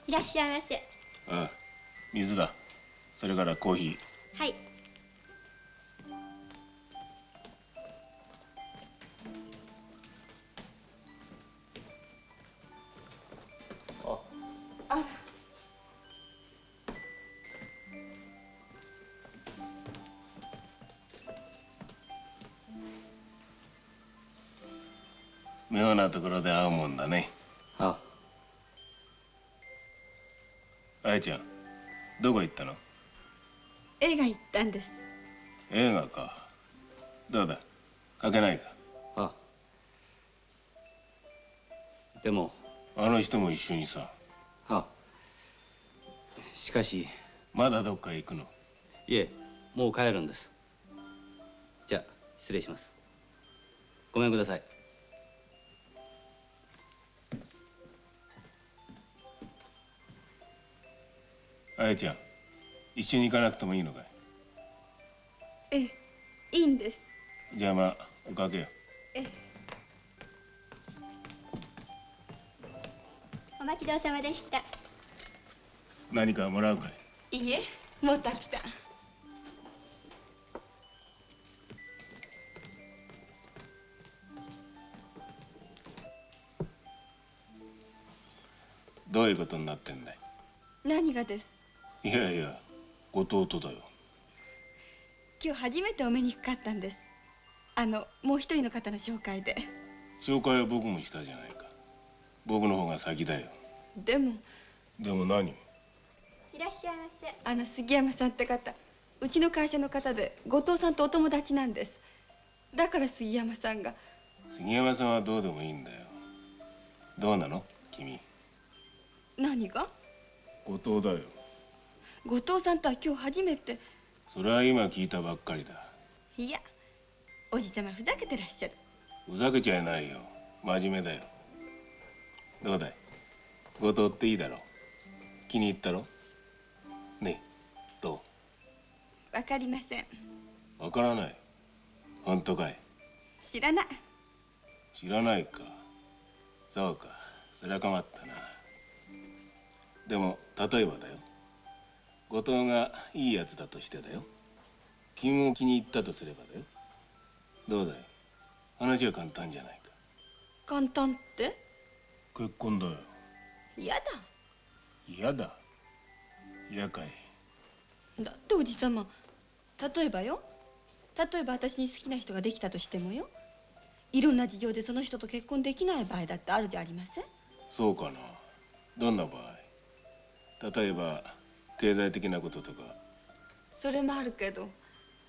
いらっしゃいませ。ああ、水だ。それからコーヒー。はい。あら。妙なところで会うもんだね。ああやちゃん、どこ行ったの？映画行ったんです。映画か。どうだ、書けないか。あ。でもあの人も一緒にさ。あ。しかし。まだどっかへ行くの？いえ、もう帰るんです。じゃあ失礼します。ごめんください。あやちゃん、一緒に行かなくてもいいのかい？ええ、いいんです。じゃあまあ、おかけよ。ええ。お待ちどうさまでした。何かもらうかい？いいえ、もうたくさん。どういうことになってんだい？何がです？いやいや、弟だよ。今日初めてお目にかかったんです。もう一人の方の紹介で。紹介は僕もしたじゃないか。僕の方が先だよ。でも何？いらっしゃいませ。杉山さんって方、うちの会社の方で後藤さんとお友達なんです。だから杉山さんが。杉山さんはどうでもいいんだよ。どうなの君？何が？後藤だよ。後藤さんとは今日初めて。それは今聞いたばっかりだ。いや、おじさまふざけてらっしゃる。ふざけちゃいないよ。真面目だよ。どうだい？後藤っていいだろう。気に入ったろ？ねえ、どわかりません。う？わからない。本当かい？知らない。知らないか。そうか。それは困ったな。でも例えばだよ。後藤がいいやつだとしてだよ。君も気に入ったとすればだよ。どうだい？話は簡単じゃないか。簡単って？結婚だよ。嫌だ。嫌だ。嫌かい。だっておじさま、例えば私に好きな人ができたとしてもよ、いろんな事情でその人と結婚できない場合だってあるじゃありません？そうかな。どんな場合？例えば経済的なこととか。それもあるけど。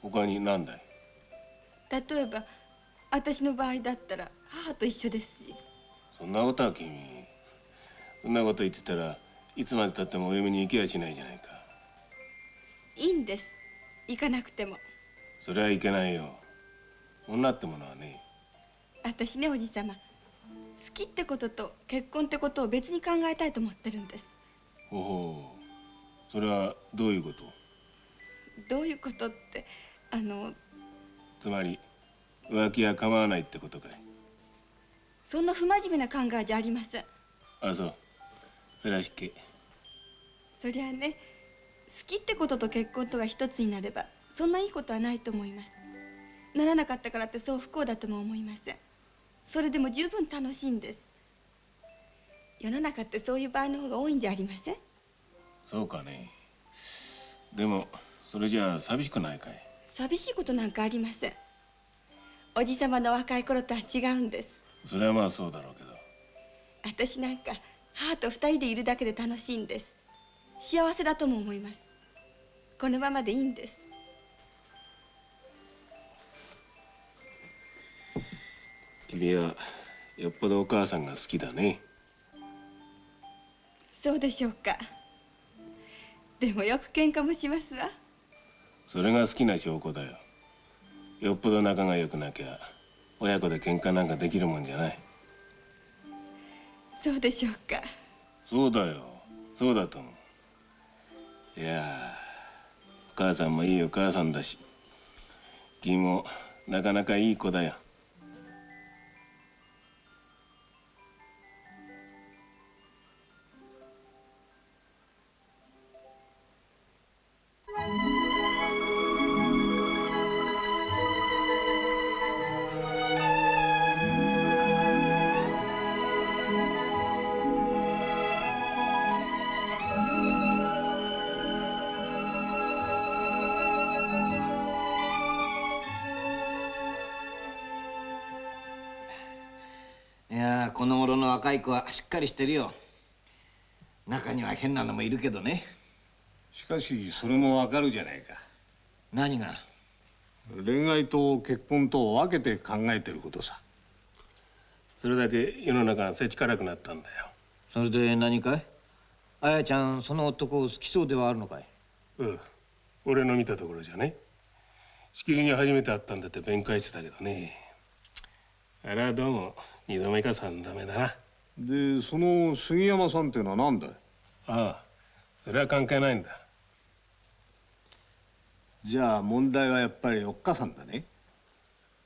他に何だい？例えば私の場合だったら母と一緒ですし。そんなことは君、そんなこと言ってたらいつまでたってもお嫁に行けやしないじゃないか。いいんです、行かなくても。それはいけないよ。女ってものはね。私ね、おじさま、好きってことと結婚ってことを別に考えたいと思ってるんです。ほほう。それはどういうこと？どういうことって、つまり浮気は構わないってことかい？そんな不真面目な考えじゃありません。あ、そう。それは失敬。そりゃね、好きってことと結婚とが一つになればそんないいことはないと思います。ならなかったからってそう不幸だとも思いません。それでも十分楽しいんです。世の中ってそういう場合の方が多いんじゃありません？そうかね。でもそれじゃあ寂しくないかい？寂しいことなんかありません。おじさまの若い頃とは違うんです。それはまあそうだろうけど。私なんか母と二人でいるだけで楽しいんです。幸せだとも思います。このままでいいんです。君はよっぽどお母さんが好きだね。そうでしょうか。でもよく喧嘩もしますわ。それが好きな証拠だよ。よっぽど仲が良くなきゃ親子で喧嘩なんかできるもんじゃない。そうでしょうか。そうだよ、そうだと思う。いやお母さんもいいお母さんだし、君もなかなかいい子だよ。いやこの頃の若い子はしっかりしてるよ。中には変なのもいるけどね。しかしそれもわかるじゃないか。何が？恋愛と結婚と分けて考えてることさ。それだけ世の中がせちからくなったんだよ。それで何かい？あやちゃんその男を好きそうではあるのかい？うん、俺の見たところじゃね。しきりに初めて会ったんだって弁解してたけどね。あれはどうも2度目か3度目だな。でその杉山さんっていうのは何だい？ああ、それは関係ないんだ。じゃあ問題はやっぱりおっかさんだね。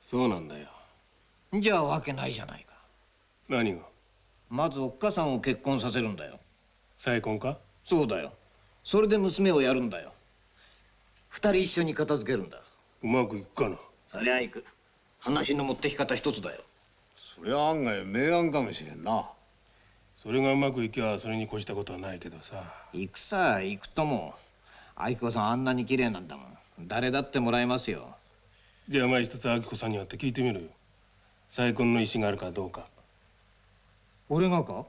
そうなんだよ。じゃあわけないじゃないか。何が？まずおっかさんを結婚させるんだよ。再婚か？そうだよ。それで娘をやるんだよ。二人一緒に片付けるんだ。うまくいくかな？そりゃいく。話の持ってき方一つだよ。そりゃ案外明暗かもしれんな。それがうまくいけばそれに越したことはないけどさ。行くさ行くとも。明子さんあんなに綺麗なんだもん。誰だってもらえますよ。じゃあ前一つ明子さんに会って聞いてみるよ。再婚の意思があるかどうか。俺がか？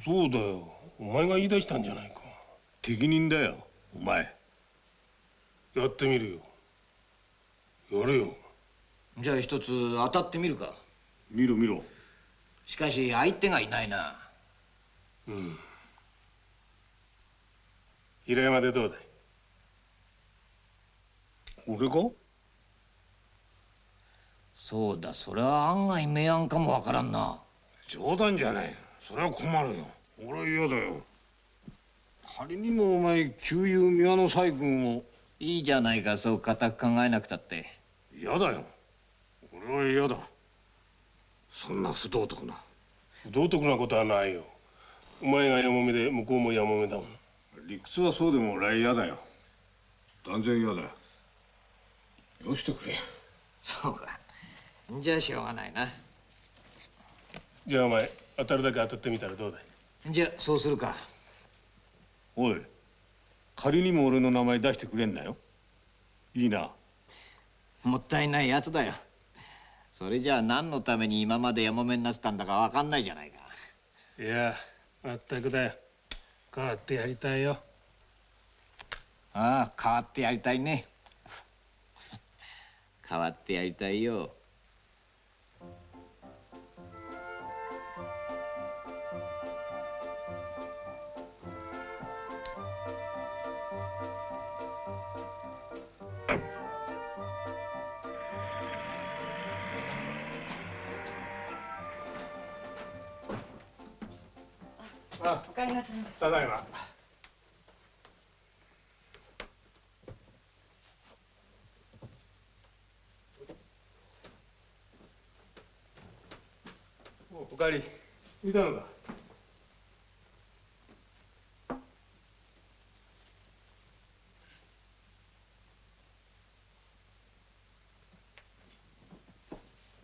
そうだよ。お前が言い出したんじゃないか。適任だよお前。やってみるよ。やれよ。じゃあ一つ当たってみるか。見ろ見ろ。しかし相手がいないな。うん。平山でどうだい？俺か？そうだ、それは案外明暗かもわからんな。冗談じゃない。それは困るよ。俺は嫌だよ。仮にもお前旧友三輪の細君を。いいじゃないか、そう固く考えなくたって。嫌だよ。俺は嫌だ。そんな不道徳な。不道徳なことはないよ。お前がやもめで向こうもやもめだもん。理屈はそうでも俺は嫌だよ。断然嫌だよ。よしてくれ。そうか。じゃあしょうがないな。じゃあお前当たるだけ当たってみたらどうだい？じゃあそうするか。おい、仮にも俺の名前出してくれんなよ。いいな。もったいないやつだよ。それじゃあ何のために今までやもめになってたんだかわかんないじゃないか。いや、まったくだよ。変わってやりたいよ。ああ、変わってやりたいね。変わってやりたいよ。お帰りなさい。ただいま。おかえり。見たのか？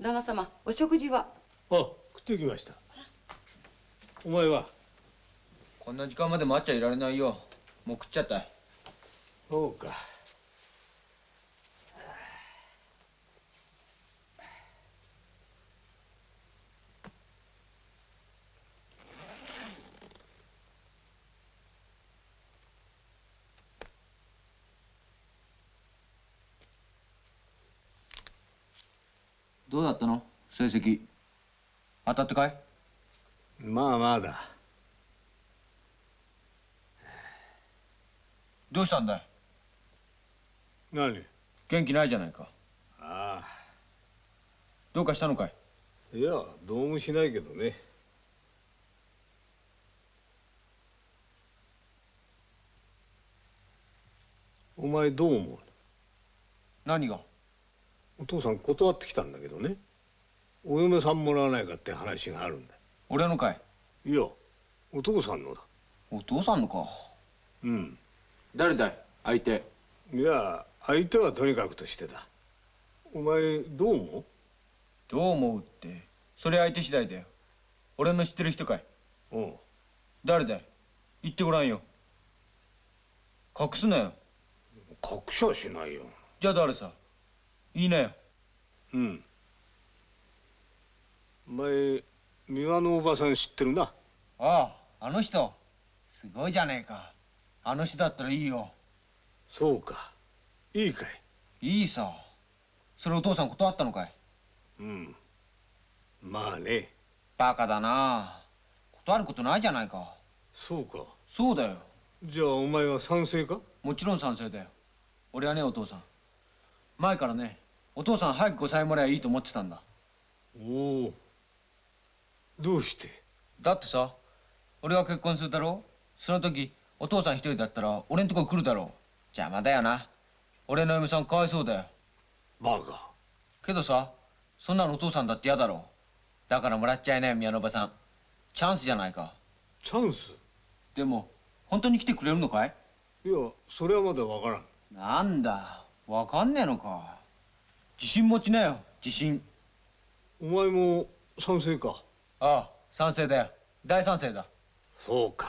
旦那様、お食事は？あ、食ってきました。お前は？こんな時間まで待っちゃいられないよ。もう食っちゃった。そうか。どうだったの成績？当たってかい？まあまあだ。どうしたんだい？何？元気ないじゃないか。ああ。どうかしたのかい？いや、どうもしないけどね。お前どう思う？何が？お父さん断ってきたんだけどね。お嫁さんもらわないかって話があるんだ。俺のかい？いや、お父さんのだ。お父さんのか。うん。誰だい相手？いや、相手はとにかくとしてだ。お前どう思う？どう思うって、それ相手次第だよ。俺の知ってる人かい？おう。誰だい？言ってごらんよ。隠すなよ。隠しはしないよ。じゃあ誰さ？言いなよ。うん。お前、三輪のおばさん知ってるな。ああ、あの人。すごいじゃねえか。あの人だったらいいよ。そうか。いいかい？いいさ。それお父さん断ったのかい？うん。まあね。バカだな。断ることないじゃないか。そうか。そうだよ。じゃあお前は賛成か？もちろん賛成だよ。俺はね、お父さん。前からね、お父さん早くごさえもらえばいいと思ってたんだ。おお。どうして？だってさ、俺が結婚するだろう。その時、お父さん一人だったら俺んとこ来るだろう。邪魔だよな。俺の嫁さんかわいそうだよ。バカ。けどさ、そんなのお父さんだって嫌だろう。だからもらっちゃいなよ、宮のおばさん。チャンスじゃないか。チャンス？でも、本当に来てくれるのかい？いや、それはまだわからん。なんだ、わかんねえのか。自信持ちなよ、自信。お前も賛成か？ああ、賛成だよ。大賛成だ。そうか。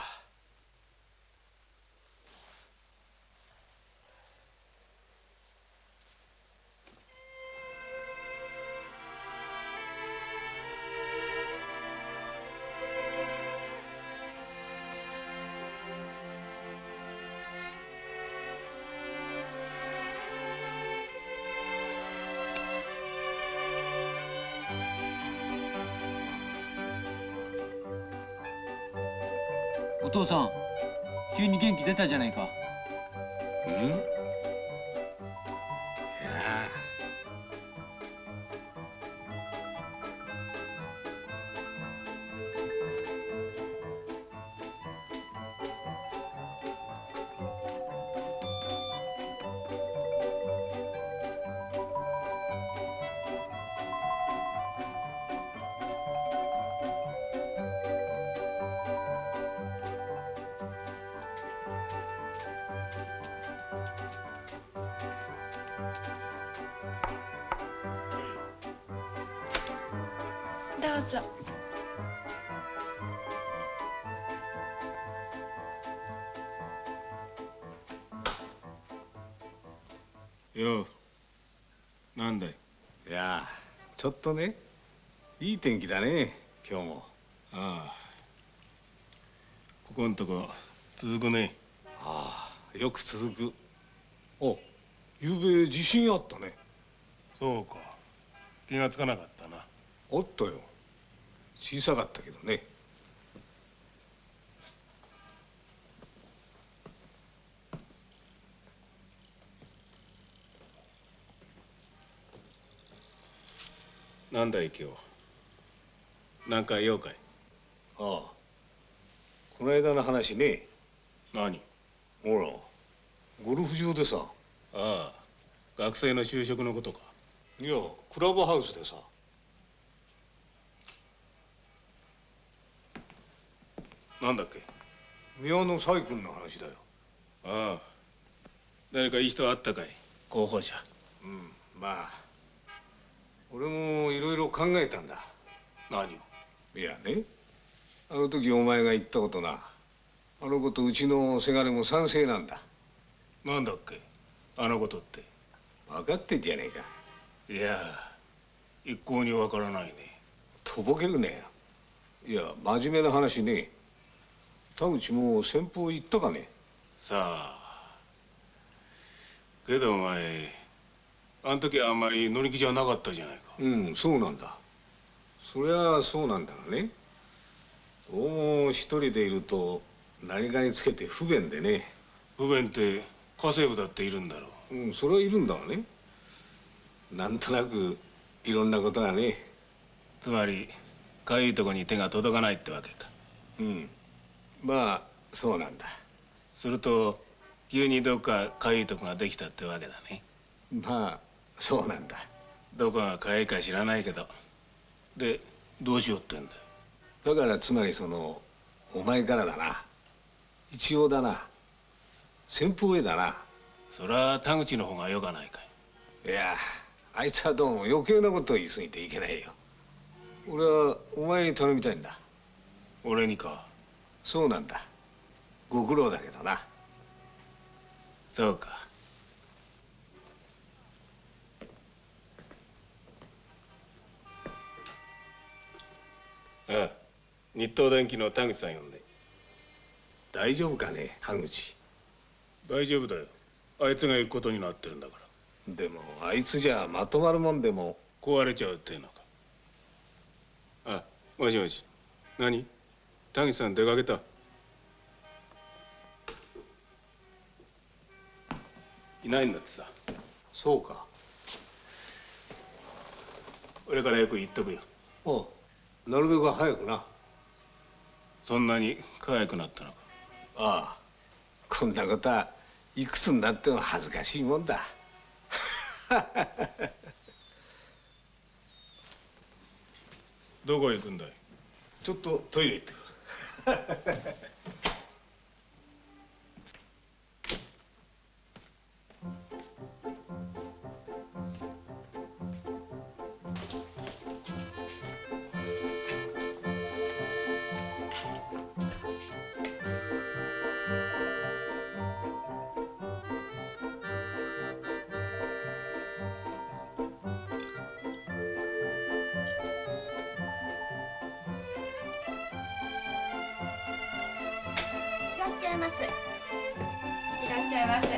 お父さん、急に元気出たじゃないか。うん？いや。どうぞ。よう、なんだい？いや、ちょっとね、いい天気だね、今日も。ああ、ここんとこ続くね。ああ、よく続く。お、ゆうべ地震あったね。そうか、気がつかなかったな。あったよ。小さかったけどね。なんだい今日？なんか用かい？ああ、この間の話ね。何？ほら、ゴルフ場でさ。ああ、学生の就職のことか。いや、クラブハウスでさ。なんだっけ？宮野細君の話だよ。ああ、誰かいい人あったかい？候補者。うん、まあ俺もいろいろ考えたんだ。何を？いやね、あの時お前が言ったことな。あのことうちのせがれも賛成なんだ。なんだっけあのことって。分かってんじゃねえか。いや一向にわからないね。とぼけるね。いや真面目な話ね。田口もう先方行ったかね。さあけどお前あん時はあんまり乗り気じゃなかったじゃないか。うん、そうなんだ。そりゃそうなんだがね。どうも一人でいると何かにつけて不便でね。不便って家政婦だっているんだろう。うん、それはいるんだがね。なんとなくいろんなことがね。つまりかゆいとこに手が届かないってわけか。うん、まあそうなんだ。すると急にどっかかゆいとこができたってわけだね。まあそうなんだ。どこがかゆいか知らないけど。でどうしようってんだよ。だからつまりお前からだな。一応だな。先方へだな。そりゃ田口の方がよかないかい。いやあいつはどうも余計なことを言い過ぎていけないよ。俺はお前に頼みたいんだ。俺にか。そうなんだ。ご苦労だけどな。そうか。ああ、日東電機の田口さん呼んで。大丈夫かね、田口。大丈夫だよ。あいつが行くことになってるんだから。でもあいつじゃまとまるもんでも。壊れちゃうっていうのか。あ、もしもし。何？田口さん出かけた。いないんだってさ。そうか。俺からよく言っとくよ。おう、なるべく早くな。そんなに可愛くなったのか。ああ、こんなことはいくつになっても恥ずかしいもんだ。どこへ行くんだい？ちょっとトイレ行ってくる。いらっしゃいませ。いらっしゃいませ。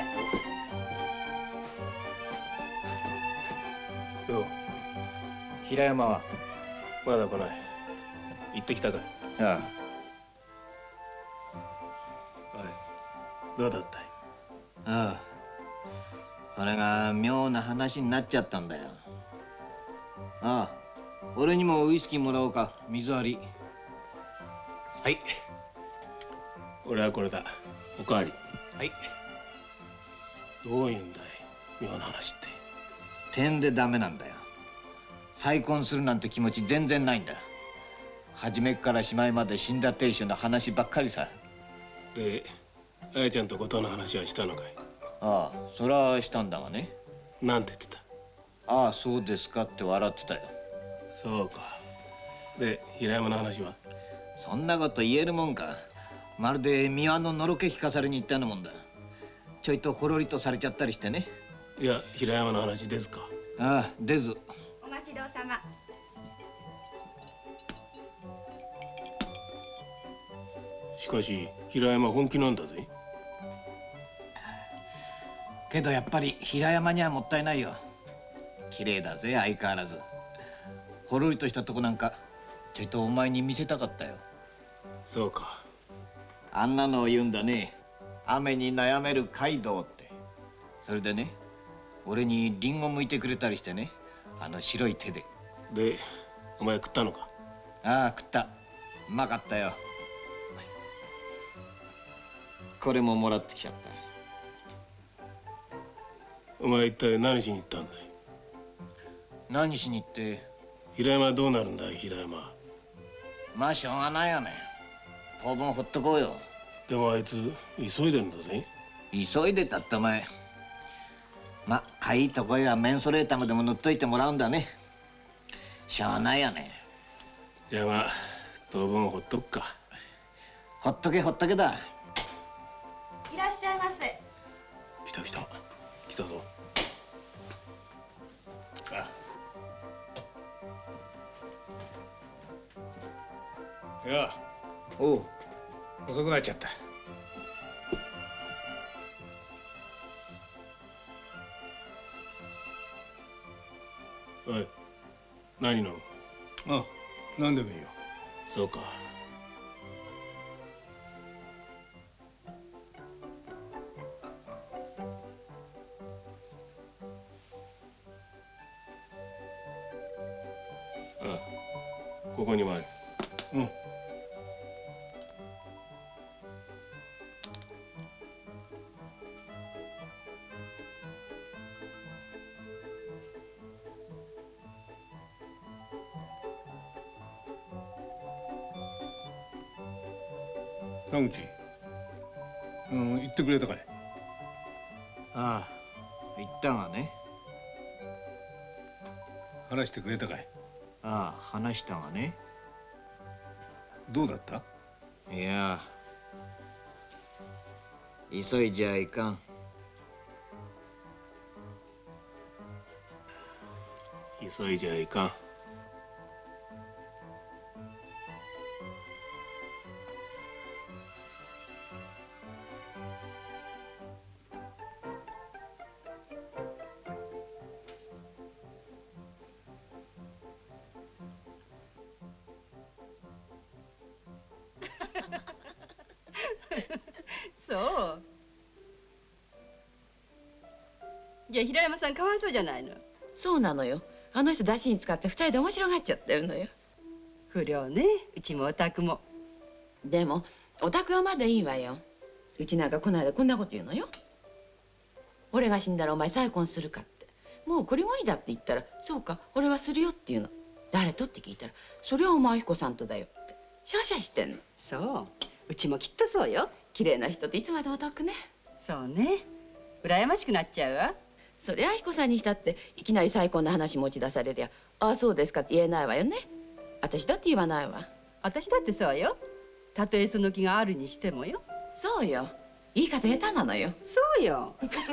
どう？平山は？まだ来ない。行ってきたかい？ああ。おい、どうだったい？ああ。それが妙な話になっちゃったんだよ。ああ、俺にもウイスキーもらおうか。水割り。はい。俺はこれだ。おかわり。はい。どういうんだい、妙な話って。点でダメなんだよ。再婚するなんて気持ち全然ないんだ。初めからしまいまで死んだ亭主の話ばっかりさ。で、あやちゃんとことの話はしたのかい？ああ、そりゃしたんだがね。なんて言ってた？ああ、そうですかって笑ってたよ。そうか。で、平山の話は？そんなこと言えるもんか。まるで庭ののろけ聞かされに行ったようなもんだ。ちょいとほろりとされちゃったりしてね。いや、平山の話ですか？ああ、出ず。お待ちどうさま。しかし、平山本気なんだぜ。けどやっぱり平山にはもったいないよ。綺麗だぜ、相変わらず。ほろりとしたとこなんかちょいとお前に見せたかったよ。そうか。あんなのを言うんだね。雨に悩める街道って。それでね、俺にリンゴ剥いてくれたりしてね。あの白い手で。で、お前食ったのか？ああ、食った。うまかったよ。これももらってきちゃった。お前一体何しに行ったんだい？何しに行って？平山はどうなるんだい、平山。まあしょうがないよね。当分ほっとこうよ。でもあいつ急いでるんだぜ。急いでたってお前。ま、かいいとこへはメンソレータムでも塗っといてもらうんだね。しょうがないよね。じゃあまあ当分ほっとくか。ほっとけほっとけだ。いらっしゃいませ。来た来た来たぞ。いや、おう。遅くなっちゃった。おい、何飲む？あ、何でもいいよ。そうか。ああ、ここにもある。うん。田口、言ってくれたかい？ああ、言ったがね。話してくれたかい？ああ、話したがね。どうだった？いや、急いじゃいかん。急いじゃいかん。そう。じゃあ平山さんかわいそうじゃないの。そうなのよ。あの人出しに使って二人で面白がっちゃってるのよ。不良ね。うちもお宅も。でもお宅はまだいいわよ。うちなんかこの間こんなこと言うのよ。俺が死んだらお前再婚するかって。もうこりごりだって言ったら、そうか俺はするよって言うの。誰とって聞いたら、それはお前彦さんとだよってシャーシャーしてんの。そう。うちもきっとそうよ。綺麗な人っていつまでもお得ね。そうね。羨ましくなっちゃうわ。そりゃ彦さんにしたっていきなり再婚の話持ち出されりゃ、ああそうですかって言えないわよね。私だって言わないわ。私だってそうよ。たとえその気があるにしてもよ。そうよ。言い方下手なのよ。そうよ。お母さん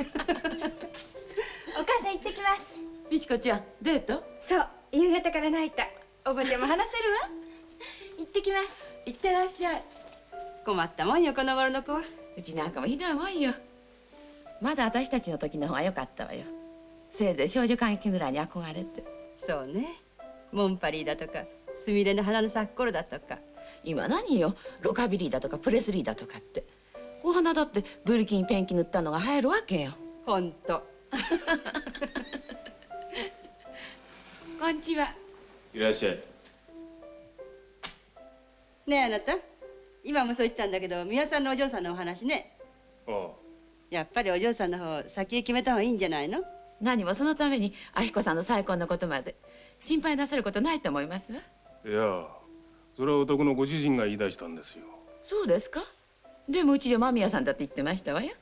行ってきます。美智子ちゃんデート？そう、夕方から泣いた。おばちゃんも話せるわ。行ってきます。行ってらっしゃい。困ったもんよこの頃の子は。うちなんかもひどいもんよ。まだ私たちの時の方が良かったわよ。せいぜい少女歌劇ぐらいに憧れて。そうね。モンパリーだとかすみれの花の咲く頃だとか。今何よ、ロカビリーだとかプレスリーだとかって。お花だってブリキにペンキ塗ったのが入るわけよ。ほんと。こんにちは。いらっしゃい。ねえあなた、今もそう言ってたんだけど美輪さんのお嬢さんのお話ね。ああ。やっぱりお嬢さんの方先へ決めた方がいいんじゃないの？何もそのために明彦さんの再婚のことまで心配なさることないと思いますわ。いや、それはお宅のご主人が言い出したんですよ。そうですか。でもうちで間宮さんだって言ってましたわよ。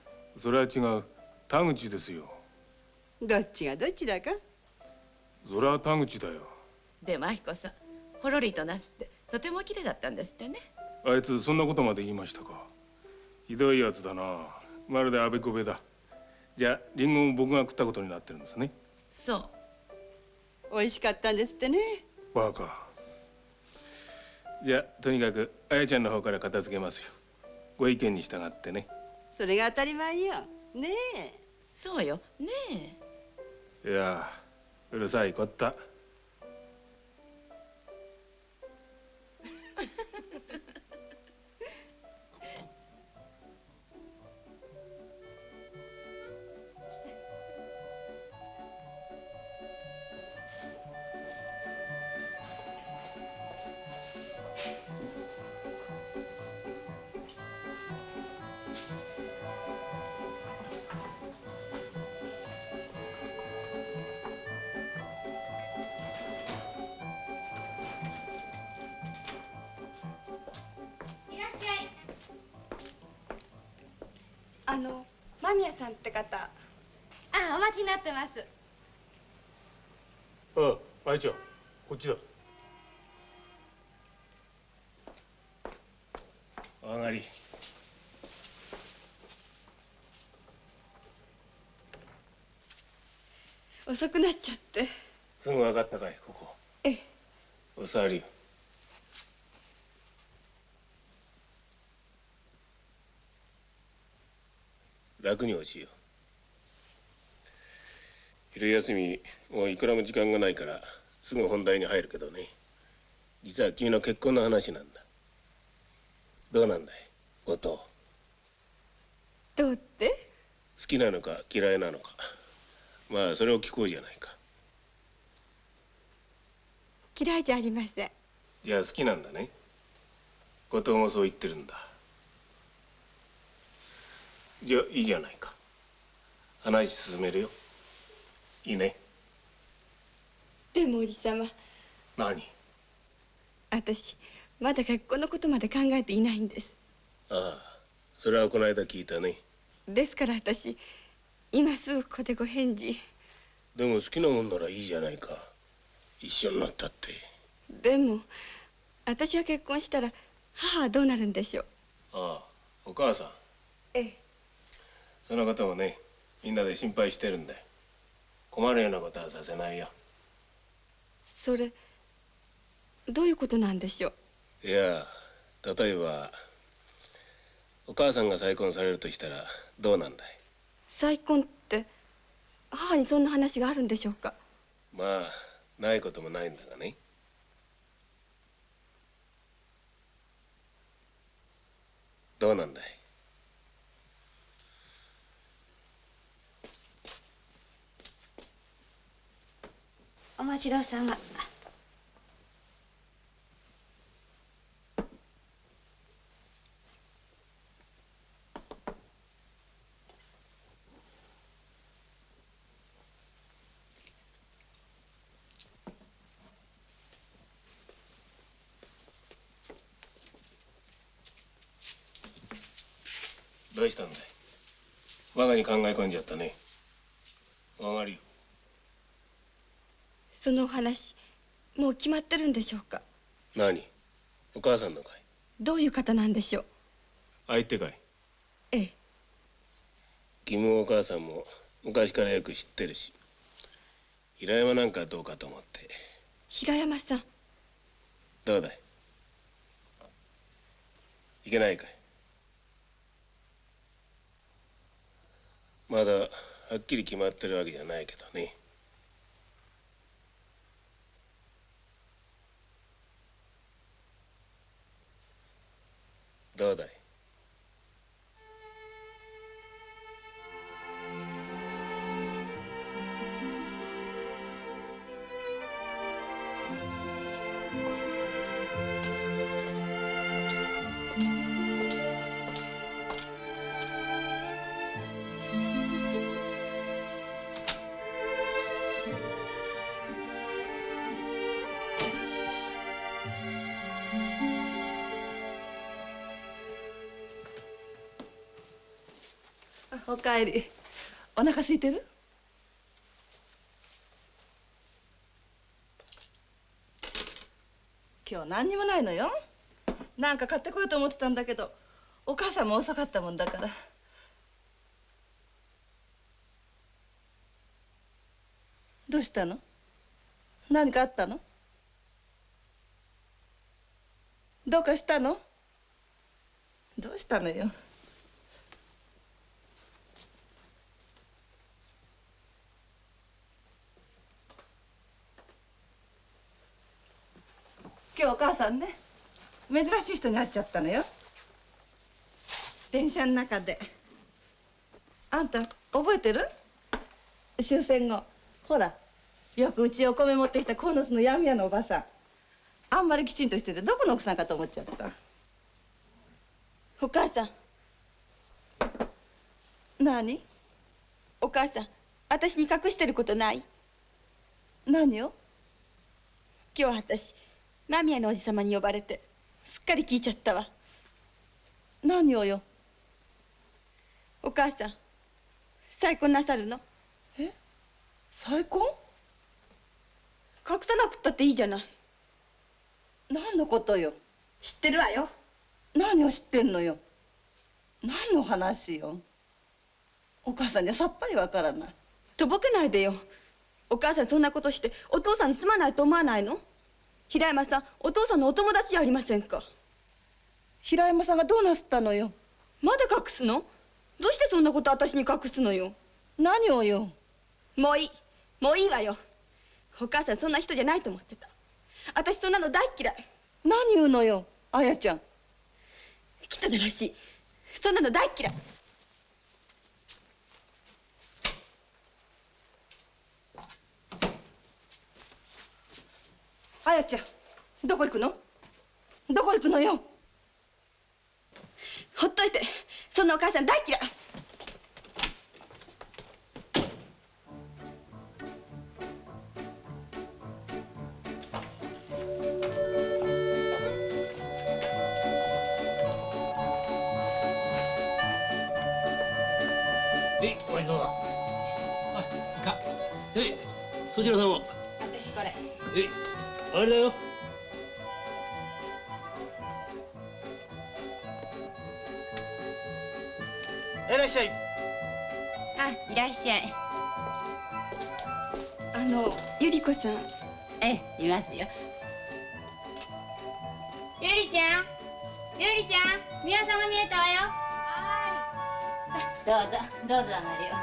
それは違う。田口ですよ。どっちがどっちだか。それは田口だよ。でも明彦さんほろりとなすってとても綺麗だったんですってね。あいつそんなことまで言いましたか。ひどいやつだな。まるであべこべだ。じゃあリンゴも僕が食ったことになってるんですね。そう。美味しかったんですってね。バカ。じゃあとにかくあやちゃんの方から片付けますよ。ご意見に従ってね。それが当たり前よ。ねえ。そうよ。ねえ。いや、うるさいこった。間宮さんって方。ああ、お待ちになってます。ああ、あいちゃん、こっちだ。上がり。遅くなっちゃって。すぐ分かったかい、ここ。ええ。お座りよ。楽におしよう。昼休みもういくらも時間がないからすぐ本題に入るけどね、実は君の結婚の話なんだ。どうなんだい、後藤。どうって？好きなのか嫌いなのか、まあそれを聞こうじゃないか。嫌いじゃありません。じゃあ好きなんだね。後藤もそう言ってるんだ。じゃあいいじゃないか。話進めるよ。いいね。でもおじさま。何？私まだ結婚のことまで考えていないんです。ああ、それはこの間聞いたね。ですから私今すぐここでご返事。でも好きなもんならいいじゃないか。一緒になったって。でも私が結婚したら母はどうなるんでしょう。ああ、お母さん。ええ。そのこともね、みんなで心配してるんだよ。困るようなことはさせないよ。それどういうことなんでしょう。いや、例えばお母さんが再婚されるとしたらどうなんだい。再婚って母にそんな話があるんでしょうか。まあないこともないんだがね。どうなんだい。お待ちどうさま。どうしたんだい。我がに考え込んじゃったね。上がりよ。そのお話もう決まってるんでしょうか。何？お母さんのかい。どういう方なんでしょう。相手かい。ええ。君もお母さんも昔からよく知ってるし、平山なんかどうかと思って。平山さん。どうだい。いけないかい。まだはっきり決まってるわけじゃないけどね。どうだい。おかえり。お腹空いてる？今日何にもないのよ。なんか買ってこようと思ってたんだけど、お母さんも遅かったもんだから。どうしたの？何かあったの？どうかしたの？どうしたのよ。今日お母さんね、珍しい人に会っちゃったのよ。電車の中で。あんた覚えてる？終戦後ほらよくうちへお米持ってきた鴻巣の闇屋のおばさん。あんまりきちんとしててどこの奥さんかと思っちゃった。お母さん。何？お母さん、私に隠してることない？何を？今日私間宮のおじさまに呼ばれてすっかり聞いちゃったわ。何をよ。お母さん、再婚なさるの？え？再婚？隠さなくったっていいじゃない。何のことよ。知ってるわよ。何を知ってんのよ。何の話よ。お母さんにはさっぱりわからない。とぼけないでよ。お母さんそんなことしてお父さんにすまないと思わないの？平山さんお父さんのお友達じゃありませんか。平山さんがどうなすったのよ。まだ隠すの？どうしてそんなこと私に隠すのよ。何をよ。もういいもういいわよ。お母さんそんな人じゃないと思ってた。私そんなの大嫌い。何言うのよあやちゃん。汚らしい。そんなの大嫌い。あやちゃんどこ行くの？どこ行くのよ。ほっといて。そんなお母さん大嫌い。お前様。そちら様。私これ。あれだよ。いらっしゃい。あ、いらっしゃい。ゆり子さん。ええ、いますよ。ゆりちゃん、ゆりちゃん、宮さんが見えたわよ。どうぞ、どうぞ上がるよ。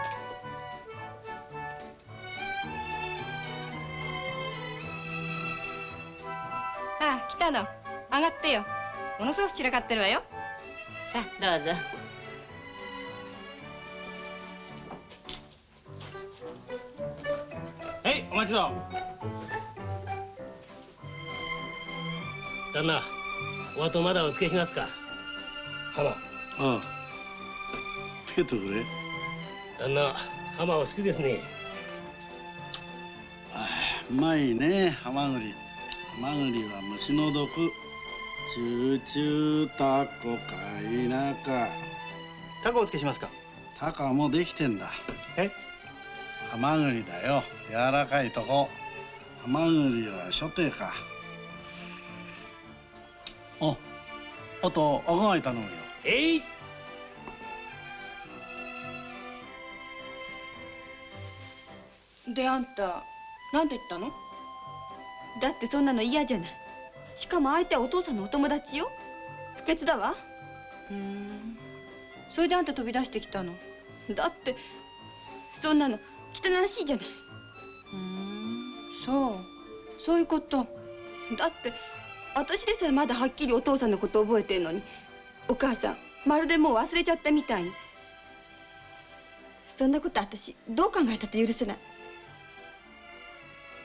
あ、来たの。上がってよ。ものすごく散らかってるわよ。さあ、どうぞ。はい、お待ちど。旦那、お後まだお付けしますか。浜。ああ。つけてくれ。旦那、浜お好きですね。うまいね、ハマグリ。ハマグリは虫の毒。チューチュータコかいなか。タコおつけしますか。タコはもうできてんだ。ハマグリだよ。柔らかいとこ。ハマグリは初手か。あと赤貝頼むよ。であんたなんて言ったの？だってそんなの嫌じゃない。しかも相手はお父さんのお友達よ。不潔だわ。それであんた飛び出してきたの？だってそんなの汚らしいじゃない。そういうこと。だって私でさえまだはっきりお父さんのこと覚えてんのに、お母さんまるでもう忘れちゃったみたいに。そんなこと私どう考えたって許せない。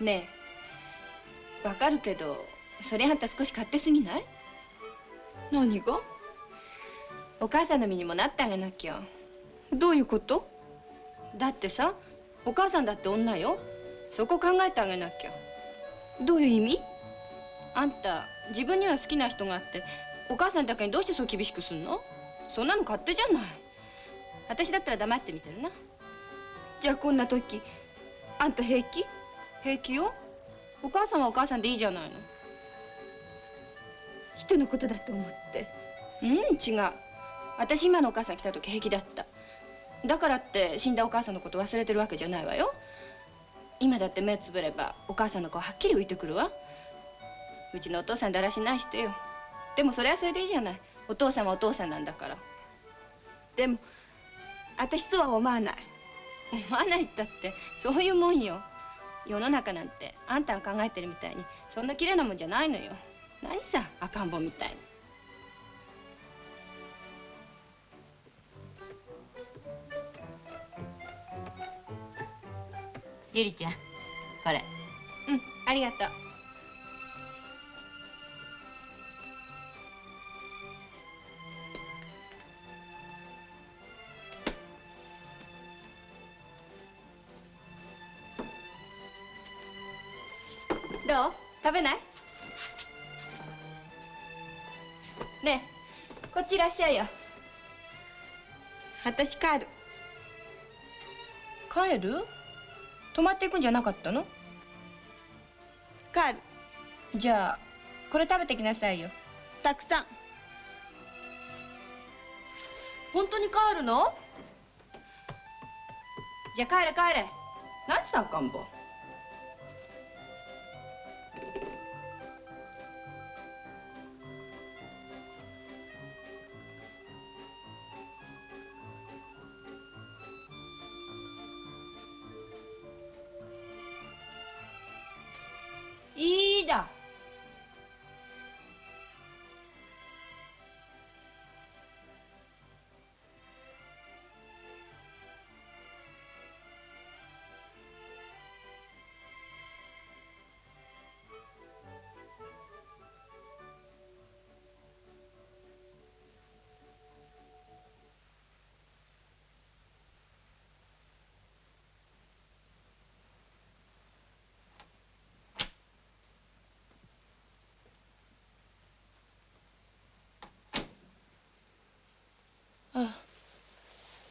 ねえ、わかるけどそれあんた少し勝手すぎない？何が？お母さんの身にもなってあげなきゃ。どういうこと？だってさ、お母さんだって女よ。そこ考えてあげなきゃ。どういう意味？あんた自分には好きな人があってお母さんだけにどうしてそう厳しくすんの？そんなの勝手じゃない。私だったら黙って見てるな。じゃあこんな時あんた平気？平気よ。お母さんはお母さんでいいじゃないの。人のことだと思って。違う。私今のお母さん来た時平気だった。だからって死んだお母さんのこと忘れてるわけじゃないわよ。今だって目つぶればお母さんの顔はっきり浮いてくるわ。うちのお父さんだらしない人よ。でもそれはそれでいいじゃない。お父さんはお父さんなんだから。でも私そうは思わない。思わないったってそういうもんよ。世の中なんてあんたが考えてるみたいにそんな綺麗なもんじゃないのよ。何さ赤ん坊みたいに。ゆりちゃん、これ。ありがとう。どう？食べない？ねえ、こっちいらっしゃいよ。私帰る。帰る？泊まっていくんじゃなかったの？帰る。じゃあこれ食べてきなさいよ。たくさん。本当に帰るの？じゃあ帰れ帰れ。何した赤ん坊。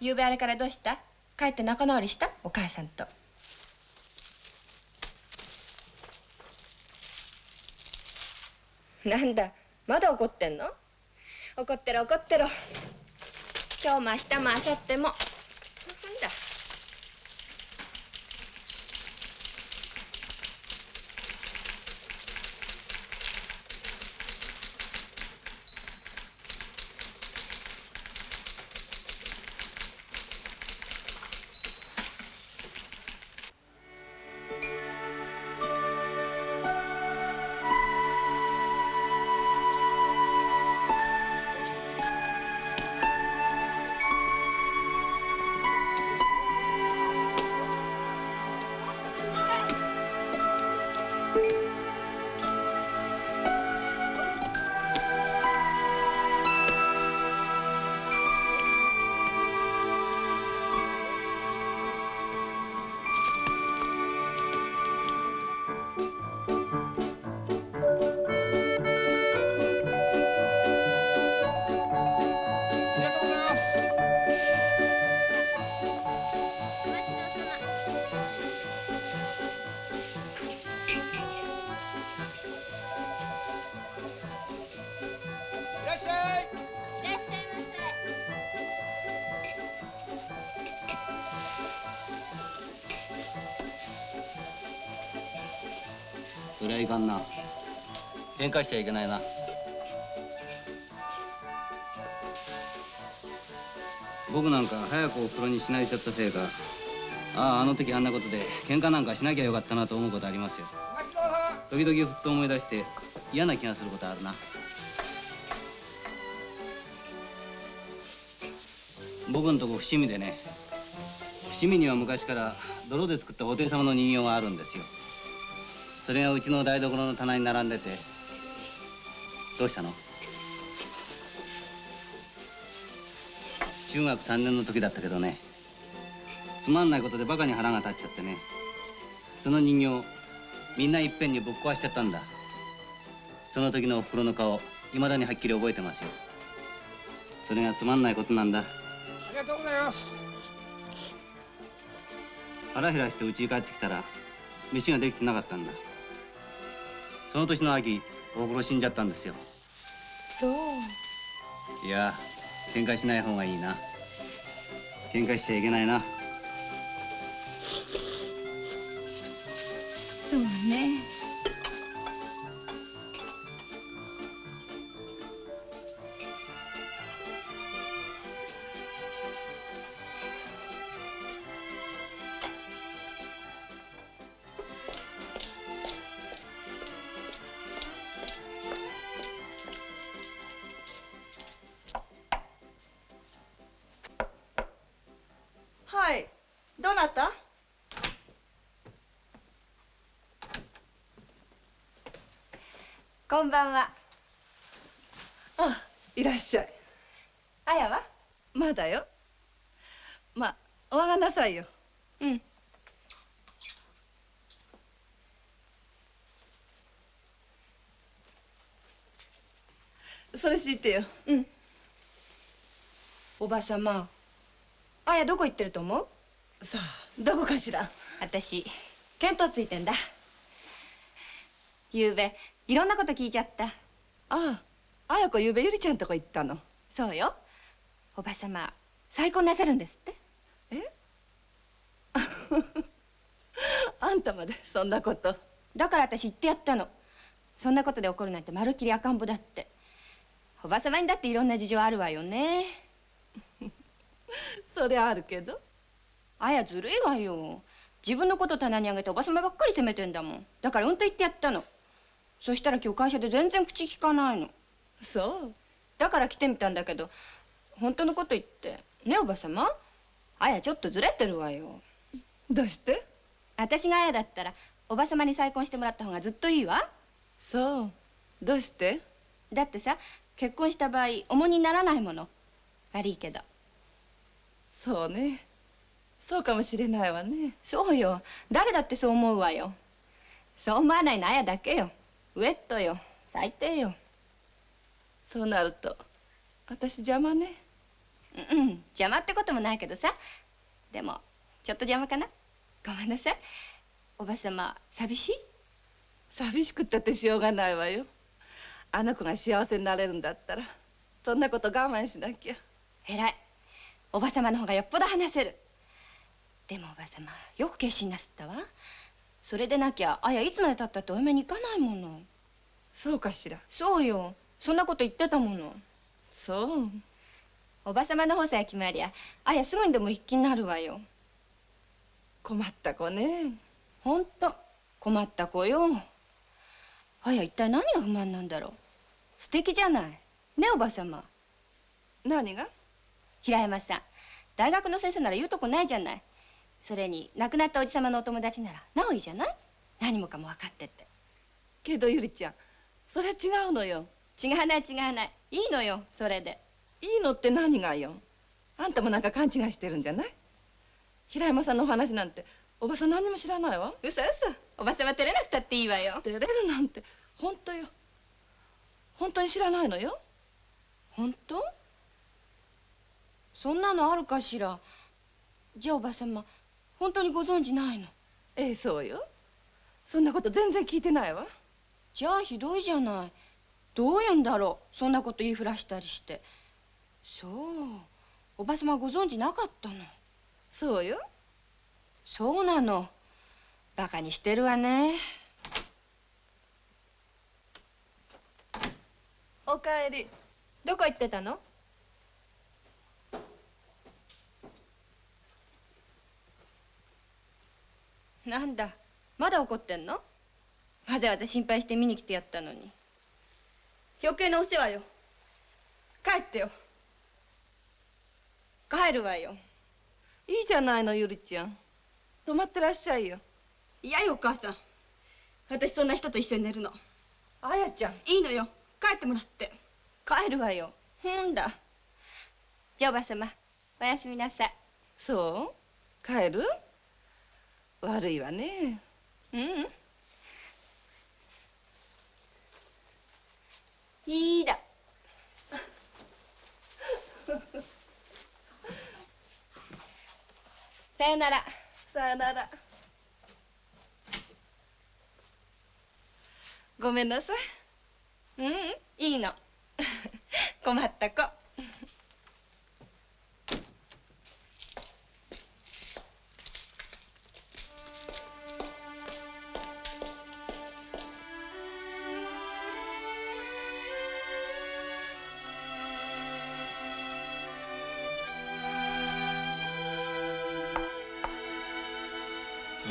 ゆうべあれからどうした？帰って仲直りした？お母さんと。なんだ、まだ怒ってんの？怒ってろ怒ってろ。今日も明日も明後日も。なんだ。そりゃいかんな。喧嘩しちゃいけないな。僕なんか早くお風呂にしないちゃったせいか、あの時あんなことで喧嘩なんかしなきゃよかったなと思うことありますよ。時々ふっと思い出して嫌な気がすることあるな。僕んとこ伏見でね、伏見には昔から泥で作ったお天様の人形があるんですよ。それがうちの台所の棚に並んでて。どうしたの？中学3年の時だったけどね、つまんないことでバカに腹が立っちゃってね、その人形みんないっぺんにぶっ壊しちゃったんだ。その時のおふくろの顔いまだにはっきり覚えてますよ。それがつまんないことなんだ。ありがとうございます。腹減らして家に帰ってきたら飯ができてなかったんだ。その年の秋おふくろ死んじゃったんですよ。そう。いや、喧嘩しない方がいいな。喧嘩しちゃいけないな。そうね。はい。どなた？こんばんは。あ、いらっしゃい。あやは？まだよ。まあ、お上がんなさいよ。うん。それ敷いてよ。うん。おばさま、あやどこ行ってると思う？さあ、どこかしら。私、見当ついてんだ。ゆうべ、いろんなこと聞いちゃった。ああ、あや子ゆうべゆりちゃんとこ行ったの。そうよ。おばさま、再婚なさるんですって？えあんたまでそんなこと。だから私言ってやったの。そんなことで怒るなんてまるっきり赤ん坊だって。おばさまにだっていろんな事情あるわよね。そりゃあるけど。あやずるいわよ。自分のこと棚にあげておばさまばっかり責めてんだもん。だからうんと言ってやったの。そしたら今日会社で全然口聞かないの。そう。だから来てみたんだけど、本当のこと言って、ねおばさま、あやちょっとずれてるわよ。どうして？私があやだったらおばさまに再婚してもらった方がずっといいわ。そう。どうして？だってさ、結婚した場合重荷にならないもの。悪いけど。そうね。そうかもしれないわね。そうよ。誰だってそう思うわよ。そう思わないのあやだけよ。ウェットよ。最低よ。そうなると私邪魔ね。うん、邪魔ってこともないけどさ。でもちょっと邪魔かな。ごめんなさい。おばさま寂しい？寂しくったってしょうがないわよ。あの子が幸せになれるんだったらそんなこと我慢しなきゃ。偉い。おばさまの方がよっぽど話せる。でもおばさまよく決心なすったわ。それでなきゃあやいつまでたったってお嫁に行かないもの。そうかしら。そうよ。そんなこと言ってたもの。そう。おばさまの方さえ決まりゃあやすぐにでも一気になるわよ。困った子ね。ほんと困った子よ。あや一体何が不満なんだろう。素敵じゃない。ねおばさま。何が？平山さん、大学の先生なら言うとこないじゃない。それに亡くなったおじさまのお友達ならなおいいじゃない。何もかも分かってて。けどゆりちゃん、それは違うのよ。違わない違わない。いいのよそれで。いいのって何がよ。あんたもなんか勘違いしてるんじゃない？平山さんのお話なんておばさん何にも知らないわ。うそうそ。おばさま照れなくたっていいわよ。照れるなんて本当よ。本当に知らないのよ。本当？そんなのあるかしら。じゃあおばさま本当にご存じないの？ええ、そうよ。そんなこと全然聞いてないわ。じゃあひどいじゃない。どういうんだろう。そんなこと言いふらしたりして。そう。おばさまご存じなかったの？そうよ。そうなの。バカにしてるわね。おかえり。どこ行ってたの？なんだ、まだ怒ってんの？わざわざ心配して見に来てやったのに。余計なお世話よ。帰ってよ。帰るわよ。いいじゃないのゆりちゃん。泊まってらっしゃいよ。いやよお母さん。私そんな人と一緒に寝るの。あやちゃん。いいのよ。帰ってもらって。帰るわよ。へんだ。じゃあおばさまおやすみなさい。そう？帰る？悪いわね。うん。いいだ。さよなら。さよなら。ごめんなさい。うん、いいの。困った子。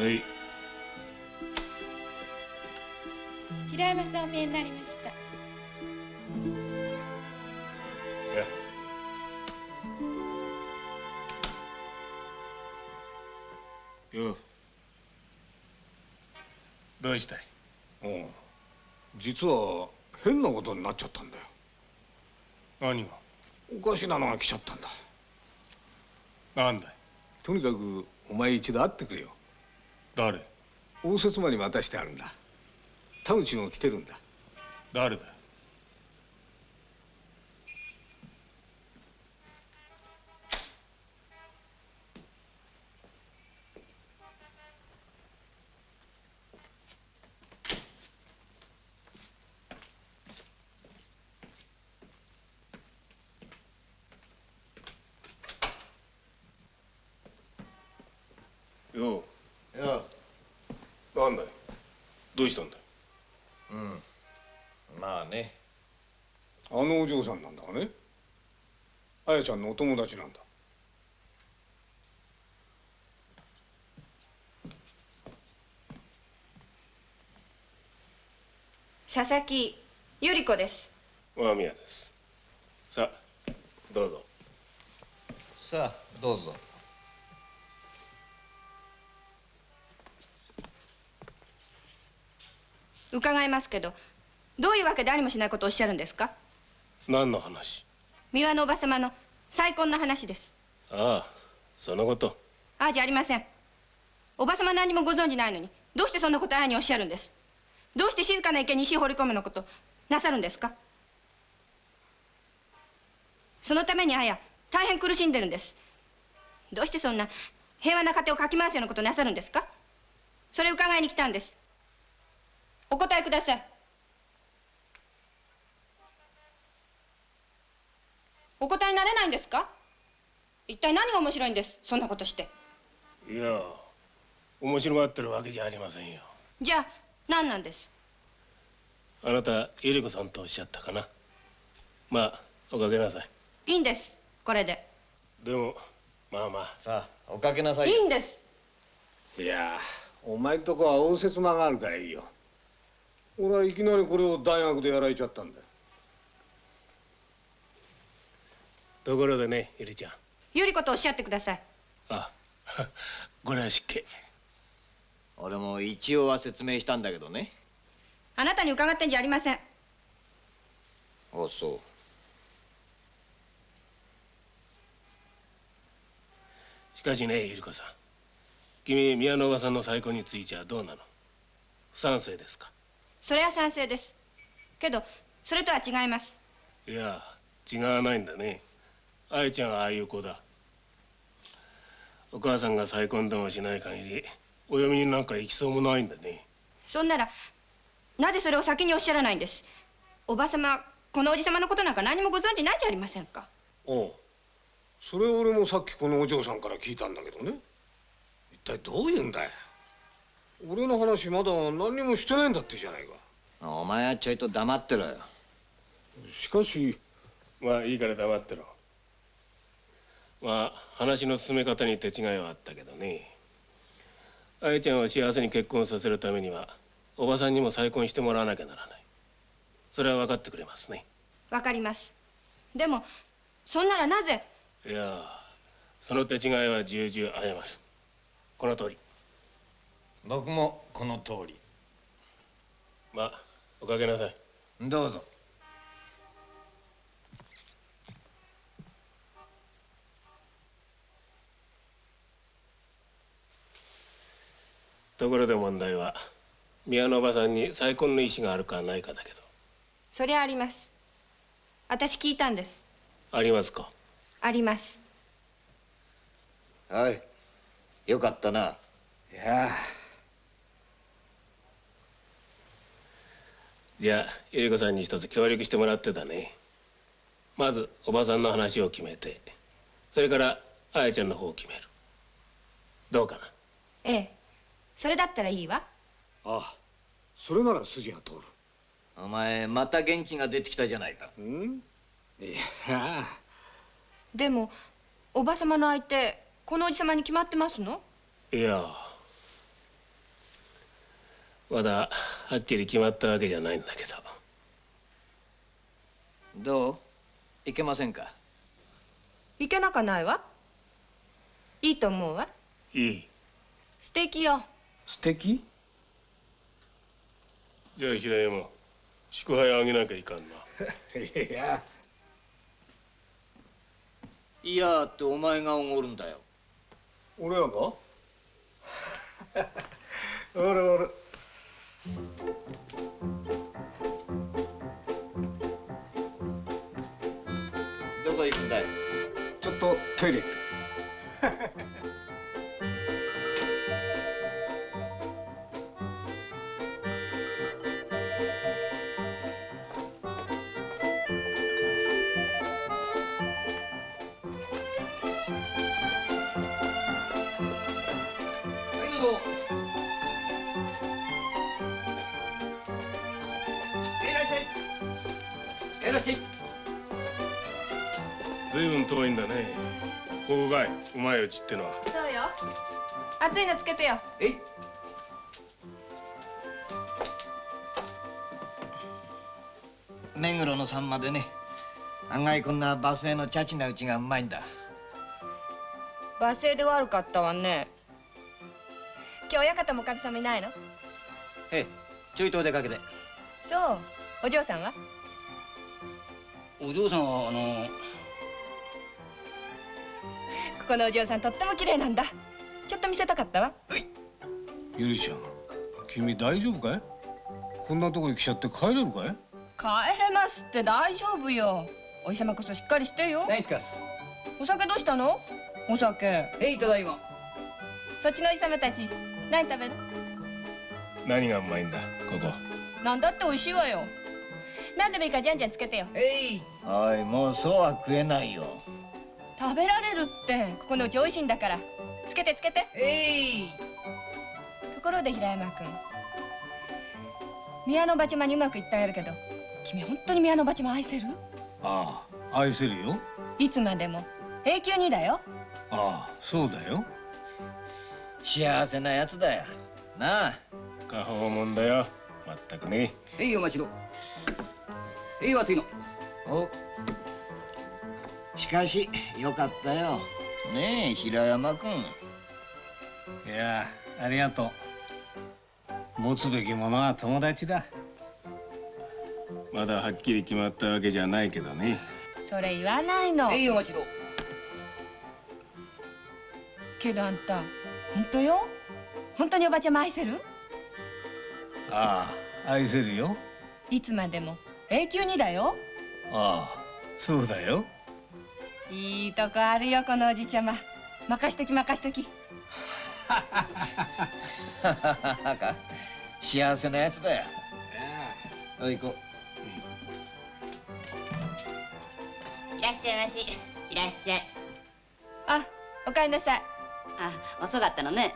はい平山さんお見えになりました。ようどうしたい？実は変なことになっちゃったんだよ。何が？おかしなのが来ちゃったんだ。なんだい？とにかくお前一度会ってくれよ。誰？応接間に渡してあるんだ。田口も来てるんだ。誰だ？よう。よなんだい？どうしたんだい？まあね。あのお嬢さんなんだがね、あやちゃんのお友達なんだ。佐々木百合子です。間宮です。さあどうぞ。さあどうぞ。伺いますけど、どういうわけでありもしないことをおっしゃるんですか？何の話？三輪のおば様の再婚の話です。ああ、そのこと。ああじゃありません。おば様何にもご存じないのに、どうしてそんなことあやにおっしゃるんです？どうして静かな池に石を掘り込むのことなさるんですか？そのためにあや大変苦しんでるんです。どうしてそんな平和な家庭をかき回すようなことなさるんですか？それを伺いに来たんです。お答えください。お答えになれないんですか？一体何が面白いんです、そんなことして。いや、面白がってるわけじゃありませんよ。じゃあ何なんです？あなた百合子さんとおっしゃったかな。まあおかけなさい。いいんです、これで。でもまあまあ。さあおかけなさいよ。いいんです。いやお前んとこは応接間があるからいいよ。俺はいきなりこれを大学でやられちゃったんだよ。ところでね、ゆりちゃん。百合子とおっしゃってください。あ、これは失敬。俺も一応は説明したんだけどね。あなたに伺ってんじゃありません。あ、そう。しかしね、ゆり子さん。君、宮のおばさんの再婚についてはどうなの？不賛成ですか？それは賛成です。けど、それとは違います。いや、違わないんだね。あやちゃんはああいう子だ。お母さんが再婚でもしない限り、お嫁になんか行きそうもないんだね。そんなら、なぜそれを先におっしゃらないんです？おばさま、このおじさまのことなんか何もご存じないじゃありませんか。おう。それ俺もさっきこのお嬢さんから聞いたんだけどね。一体どういうんだよ。俺の話まだ何にもしてないんだってじゃないか。お前はちょいと黙ってろよ。しかし。まあいいから黙ってろ。まあ話の進め方に手違いはあったけどね。あやちゃんを幸せに結婚させるためにはおばさんにも再婚してもらわなきゃならない。それは分かってくれますね。わかります。でもそんならなぜ。いや、その手違いは重々謝る。この通り。僕もこの通り。まあおかけなさい。どうぞ。ところで問題は宮のおばさんに再婚の意思があるかないかだけど。そりゃあります。私聞いたんです。ありますか？あります。はい。よかったな。いや。じゃあ百合子さんに一つ協力してもらってだね。まずおばさんの話を決めて、それからあやちゃんの方を決める。どうかな？ええ、それだったらいいわ。ああ、それなら筋が通る。お前また元気が出てきたじゃないか。いや。でもおばさまの相手このおじさまに決まってますの？いや、まだはっきり決まったわけじゃないんだけど。どう？いけませんか？いけなかないわ。いいと思うわ。いい。素敵よ。素敵？じゃあ平山、祝杯あげなきゃいかんな。いや。いやってお前がおごるんだよ。俺はか？おるおる。どこ行くんだい？ちょっとトイレ行って。ずいぶん遠いんだね。ここかい、うまいうちってのは。そうよ。熱いのつけてよ。目黒のさんまでね。案外こんなバスへのチャチなうちがうまいんだ。罵声で悪かったわね。今日親方もおかみさんもいないの？ええ、ちょいとお出かけで。そう。お嬢さんは？お嬢さんはここのお嬢さんとっても綺麗なんだ。ちょっと見せたかったわ。ゆりちゃん、君大丈夫かい？こんなとこに来ちゃって帰れるかい？帰れますって大丈夫よ。お日様こそしっかりしてよ。何つかす？お酒どうしたの？お酒。へい、ただいま。そっちのお日様たち何食べる？何がうまいんだ、ここ。なんだって美味しいわよ。何でもいいからじゃんじゃんつけてよ。へい。おい、もうそうは食えないよ。食べられるって。ここのうち美味しいんだから。つけてつけて。へい。ところで平山君、宮のおばちゃまにうまくいってあげるけど、君本当に宮のおばちゃま愛せる？ああ、愛せるよ。いつまでも永久にだよ。ああ、そうだよ。幸せなやつだよ。なあ。過方もんだよ。まったくね。へい、お待ちろ。へい、熱いの。お。しかし、よかったよ。ねえ、平山君。いや、ありがとう。持つべきものは友達だ。まだはっきり決まったわけじゃないけどね。それ言わないの。へい、お待ちろ。けどあんた、本当よ？本当におばちゃま愛せる？ああ、愛せるよ。いつまでも永久にだよ。ああ、そうだよ。いいとこあるよ、このおじちゃま。任しとき任しとき。幸せなやつだよ。おい、行こいらっしゃいまし。いらっしゃい。あ、おかえりなさい。あ、遅かったのね。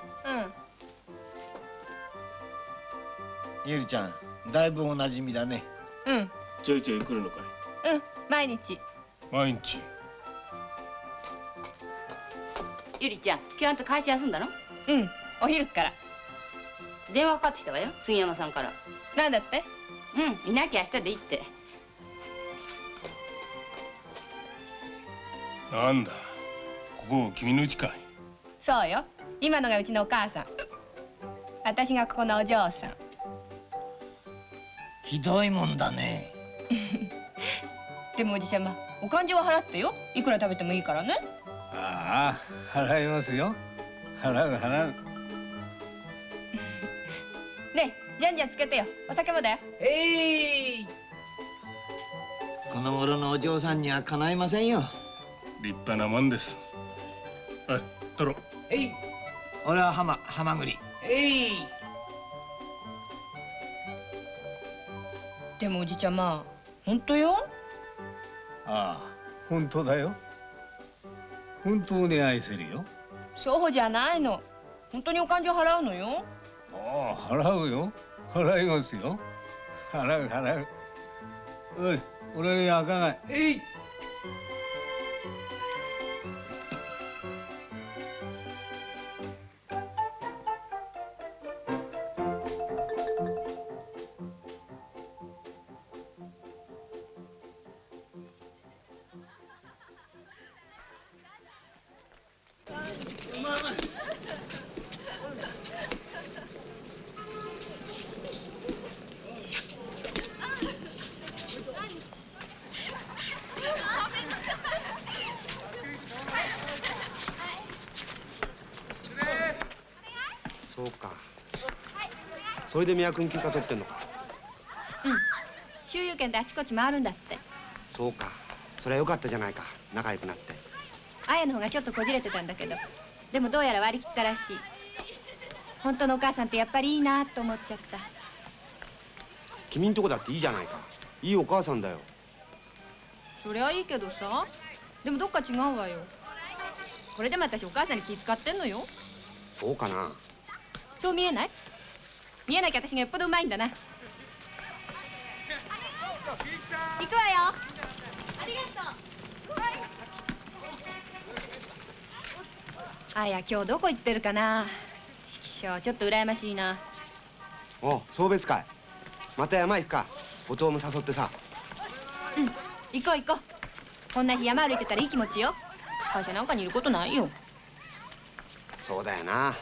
う。ゆりちゃん、だいぶおなじみだね。うん。ちょいちょい来るのかい？うん、毎日。毎日。ゆりちゃん、今日あんた会社休んだの？うん、お昼から。電話かかってきたわよ、杉山さんから。なんだって？うん、いなきゃ明日でいいって。なんだ、ここ君の家かい？そうよ。今のがうちのお母さん。私がここのお嬢さん。ひどいもんだね。でもおじちゃま、お勘定は払ってよ。いくら食べてもいいからね。ああ、払いますよ。払う払う。ねえ、じゃんじゃんつけてよ。お酒もだよ。へい。この頃のお嬢さんにはかないませんよ。立派なもんです。はい、取ろう。へい。俺はハマグリ。へい。でもおじちゃま、本当よ。ああ、本当だよ。本当に愛せるよ。そうじゃないの。本当にお勘定払うのよ。ああ、払うよ。払いますよ。払う払う。おい、俺に開かない。へい。そうか。それで宮君休暇取ってんのか。うん。周遊券であちこち回るんだって。そうか。それはよかったじゃないか。仲良くなって。綾の方がちょっとこじれてたんだけど、でもどうやら割り切ったらしい。本当のお母さんってやっぱりいいなと思っちゃった。君んとこだっていいじゃないか。いいお母さんだよ。そりゃいいけどさ、でもどっか違うわよ。これでも私お母さんに気遣ってんのよ。そうかな。そう見えない？見えなきゃ私がよっぽどうまいんだな。行くわよ。ありがとう。あや、今日どこ行ってるかな。ちょっと羨ましいな。おう、送別会。また山行くか。後藤も誘ってさ。うん、行こう行こう。こんな日山歩いてたらいい気持ちよ。会社なんかにいることないよ。そうだよな。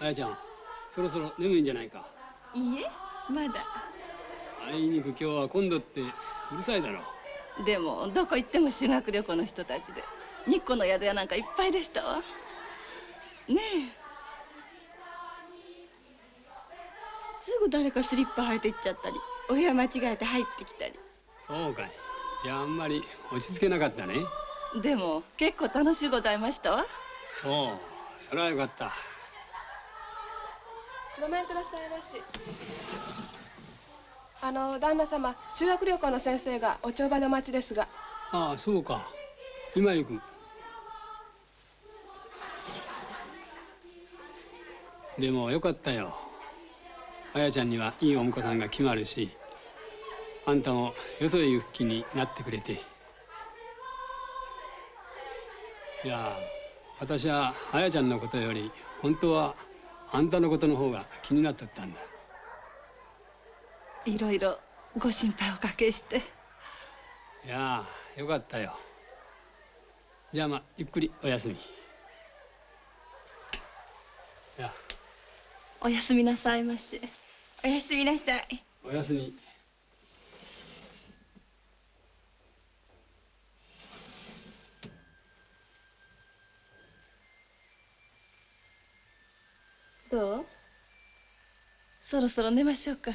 あやちゃん、そろそろ眠いんじゃないか。いいえ、まだ。あいにく今日は今度ってうるさいだろ。でもどこ行っても修学旅行の人たちで日光の宿屋なんかいっぱいでしたわ。ねえ。すぐ誰かスリッパ履いて行っちゃったり、お部屋間違えて入ってきたり。そうかい。じゃああんまり落ち着けなかったね。でも結構楽しゅうございましたわ。そう、それはよかった。ごめんくださいまし。旦那様、修学旅行の先生がお帳場のお待ちですが。ああ、そうか。今行く。でもよかったよ。あやちゃんにはいいお婿さんが決まるし、あんたもよそへ行く気になってくれて。いや、私はあやちゃんのことより本当はあんたのことの方が気になっとったんだ。いろいろご心配おかけして。いやあ、よかったよ。じゃあまあゆっくりお休み。いや。おやすみなさいまし。おやすみなさい。おやすみ。どう？そろそろ寝ましょうか。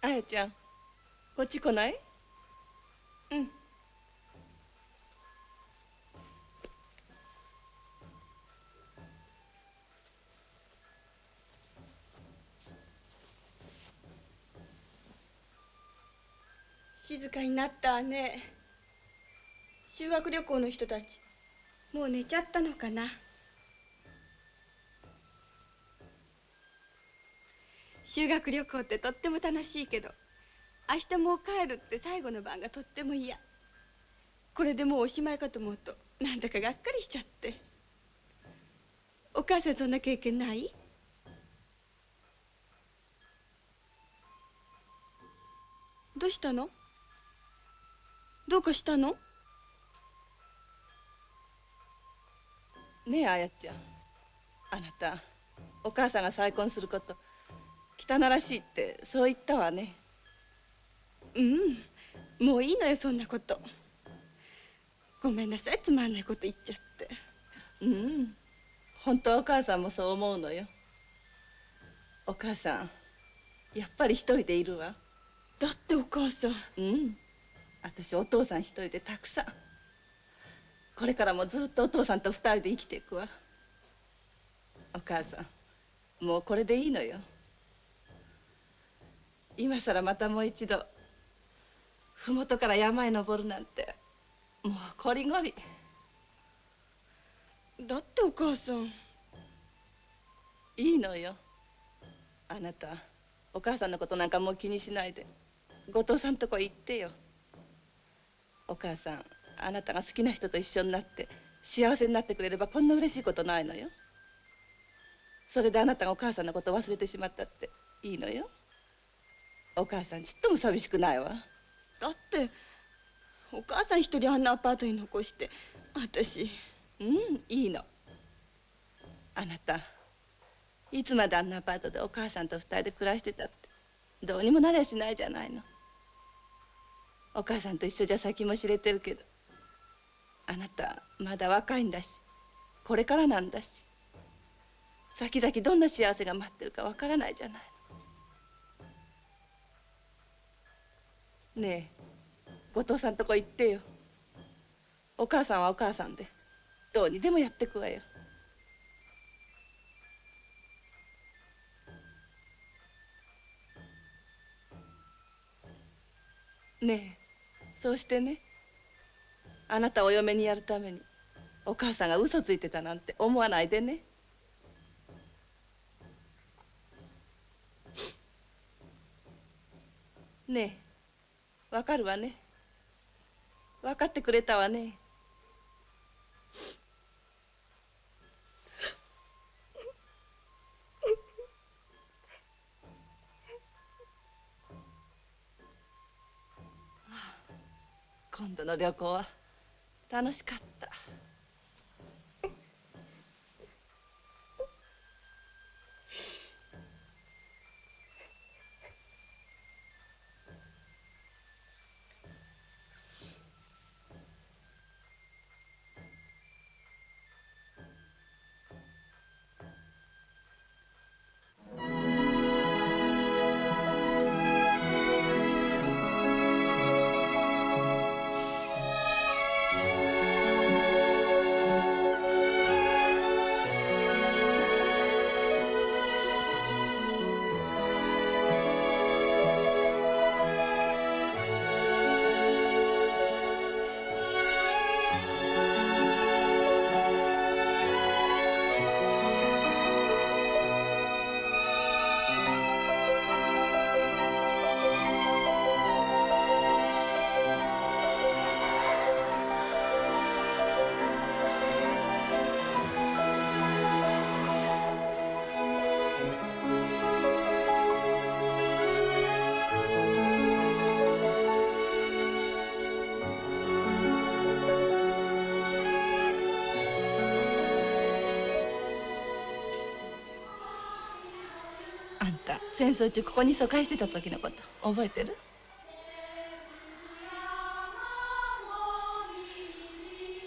あやちゃん、こっち来ない？うん。静かになったわね。修学旅行の人たち、もう寝ちゃったのかな。修学旅行ってとっても楽しいけど、明日もう帰るって最後の晩がとっても嫌。これでもうおしまいかと思うとなんだかがっかりしちゃって。お母さんそんな経験ない？どうしたの？どうかしたの？ねえ、あやちゃん。あなた、お母さんが再婚すること、汚らしいってそう言ったわね。うん、もういいのよ、そんなこと。ごめんなさい、つまんないこと言っちゃって。本当はお母さんもそう思うのよ。お母さん、やっぱり一人でいるわ。だってお母さん。私お父さん一人でたくさん。これからもずっとお父さんと二人で生きていくわ。お母さん、もうこれでいいのよ。今さらまたもう一度麓から山へ登るなんて、もうこりごり。だってお母さん。いいのよ。あなた、お母さんのことなんかもう気にしないで後藤さんとこへ行ってよ。お母さん、あなたが好きな人と一緒になって幸せになってくれればこんな嬉しいことないのよ。それであなたがお母さんのことを忘れてしまったっていいのよ。お母さんちっとも寂しくないわ。だってお母さん一人あんなアパートに残して私。いいの。あなたいつまであんなアパートでお母さんと二人で暮らしてたってどうにもなりゃしないじゃないの。お母さんと一緒じゃ先も知れてるけど、あなたまだ若いんだし、これからなんだし、先々どんな幸せが待ってるかわからないじゃないの。ねえ、後藤さんとこ行ってよ。お母さんはお母さんでどうにでもやってくわよ。ねえ、そうしてね。あなたをお嫁にやるためにお母さんが嘘ついてたなんて思わないでね。ねえ、わかるわね。わかってくれたわね。今度の旅行は楽しかった。あんた戦争中ここに疎開してた時のこと覚えてる？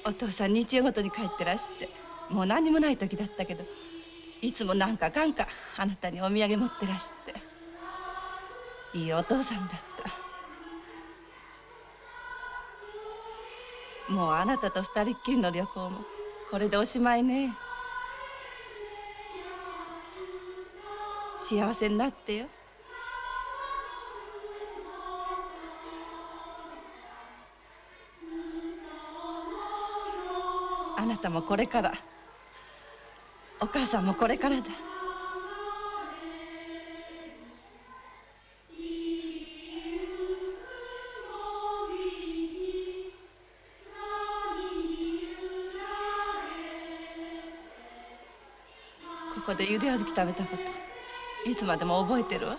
お父さん日曜ごとに帰ってらしてもう何にもない時だったけど、いつもなんかかんかあなたにお土産持ってらして、いいお父さんだった。もうあなたと二人っきりの旅行もこれでおしまいね。幸せになってよ。あなたもこれから、お母さんもこれからだ。ここでゆであずき食べたこといつまでも覚えてるわ。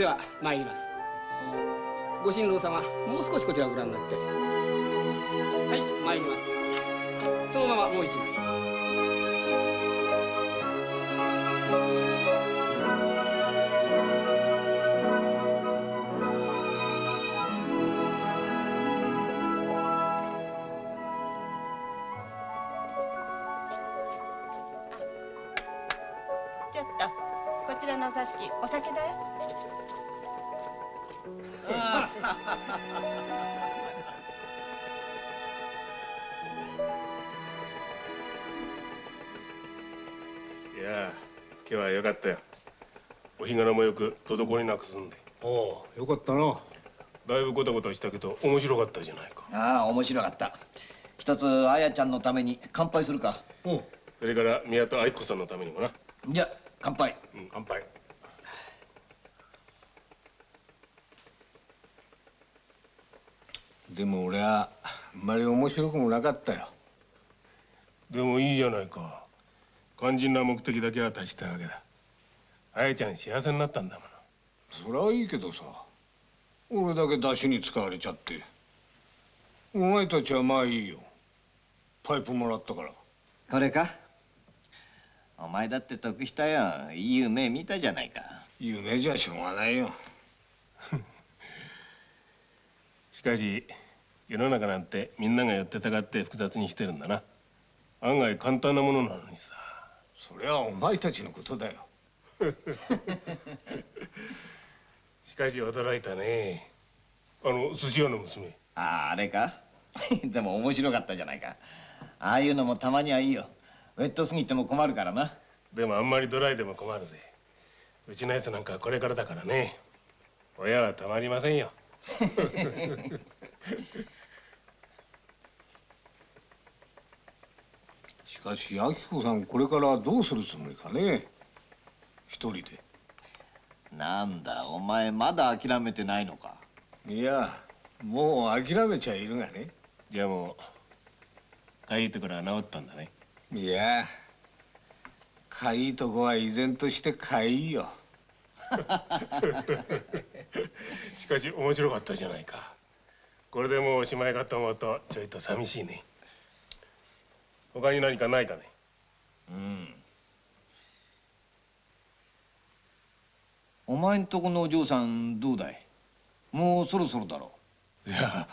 では参ります。ご新郎様、もう少しこちらをご覧になって。はい、参ります。そのままもう一枚。ちょっとこちらのお座敷お酒だよ。いや、今日はよかったよ。お日柄もよく滞りなく済んで。おお、よかったな。だいぶゴタゴタしたけど面白かったじゃないか。ああ、面白かった。一つあやちゃんのために乾杯するか。それから宮戸愛子さんのためにもな。じゃあ乾杯。乾杯。でも俺はあんまり面白くもなかったよ。でもいいじゃないか。肝心な目的だけは達したわけだ。あやちゃん幸せになったんだもそれはいいけどさ、俺だけ出しに使われちゃって。お前たちはまあいいよ。パイプもらったから。これか。お前だって得したよ。いい夢見たじゃないか。夢じゃしょうがないよ。しかし世の中なんてみんなが寄ってたかって複雑にしてるんだな。案外簡単なものなのにさ。それはお前たちのことだよ。しかし驚いたね。寿司屋の娘。ああ、あれか。でも面白かったじゃないか。ああいうのもたまにはいいよ。ウェットすぎても困るからな。でもあんまりドライでも困るぜ。うちのやつなんかこれからだからね。親はたまりませんよ。しかし明子さんこれからどうするつもりかね。一人で。なんだお前まだ諦めてないのか。いやもう諦めちゃいるがね。じゃあもうかゆいところは治ったんだね。いやかゆいとこは依然としてかゆいよ。しかし面白かったじゃないか。これでもうおしまいかと思うとちょいと寂しいね。他に何かないかね。お前んとこのお嬢さんどうだい。もうそろそろだろう。いや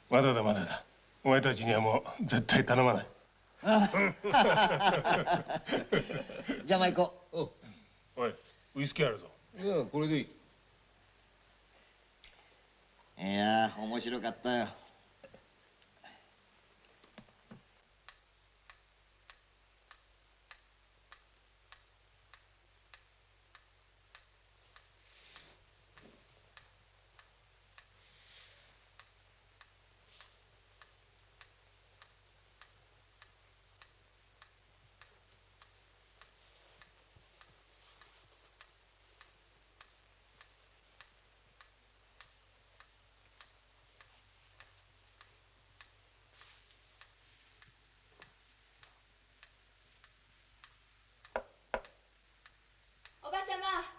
まだだまだだ。お前たちにはもう絶対頼まない。じゃあまあ行こう。おいウイスキーあるぞ。いやこれでいい。いや面白かったよ。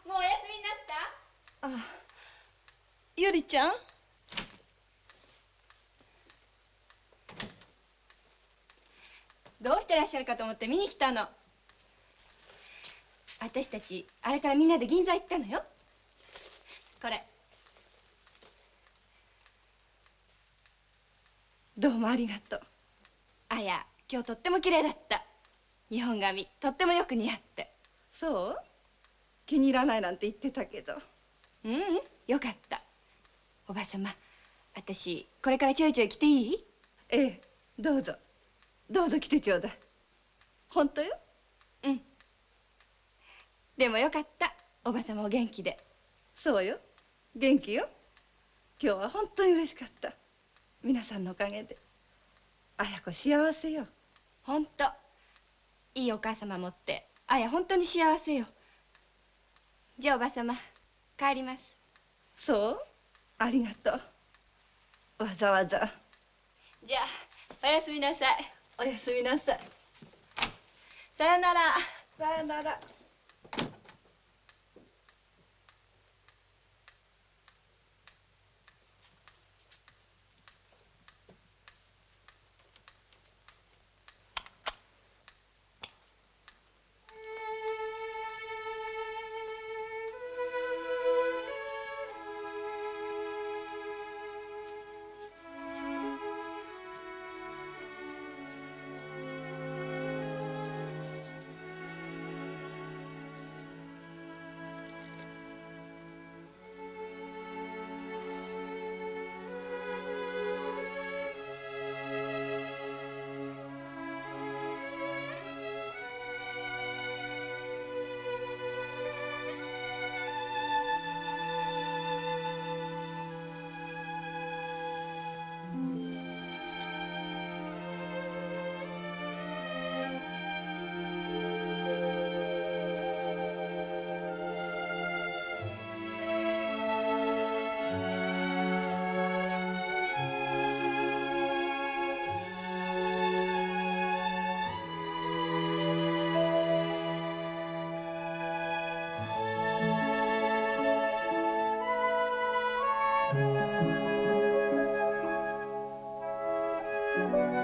もうお休みになった？あ、ゆりちゃん？どうしてらっしゃるかと思って見に来たの。私たちあれからみんなで銀座行ったのよ。これ。どうもありがとう。あや、今日とっても綺麗だった。日本髪とってもよく似合って。そう？気に入らないなんて言ってたけど。よかった。おばさま、私これからちょいちょい来ていい？ええ、どうぞどうぞ来てちょうだい。本当よ。でもよかった。おばさまお元気で。そうよ、元気よ。今日は本当に嬉しかった。皆さんのおかげであや子幸せよ。本当いいお母様持ってあや本当に幸せよ。じゃあおばさま帰ります。そう？ありがとう。わざわざ。じゃあおやすみなさい。おやすみなさい。さよなら。さよなら。す。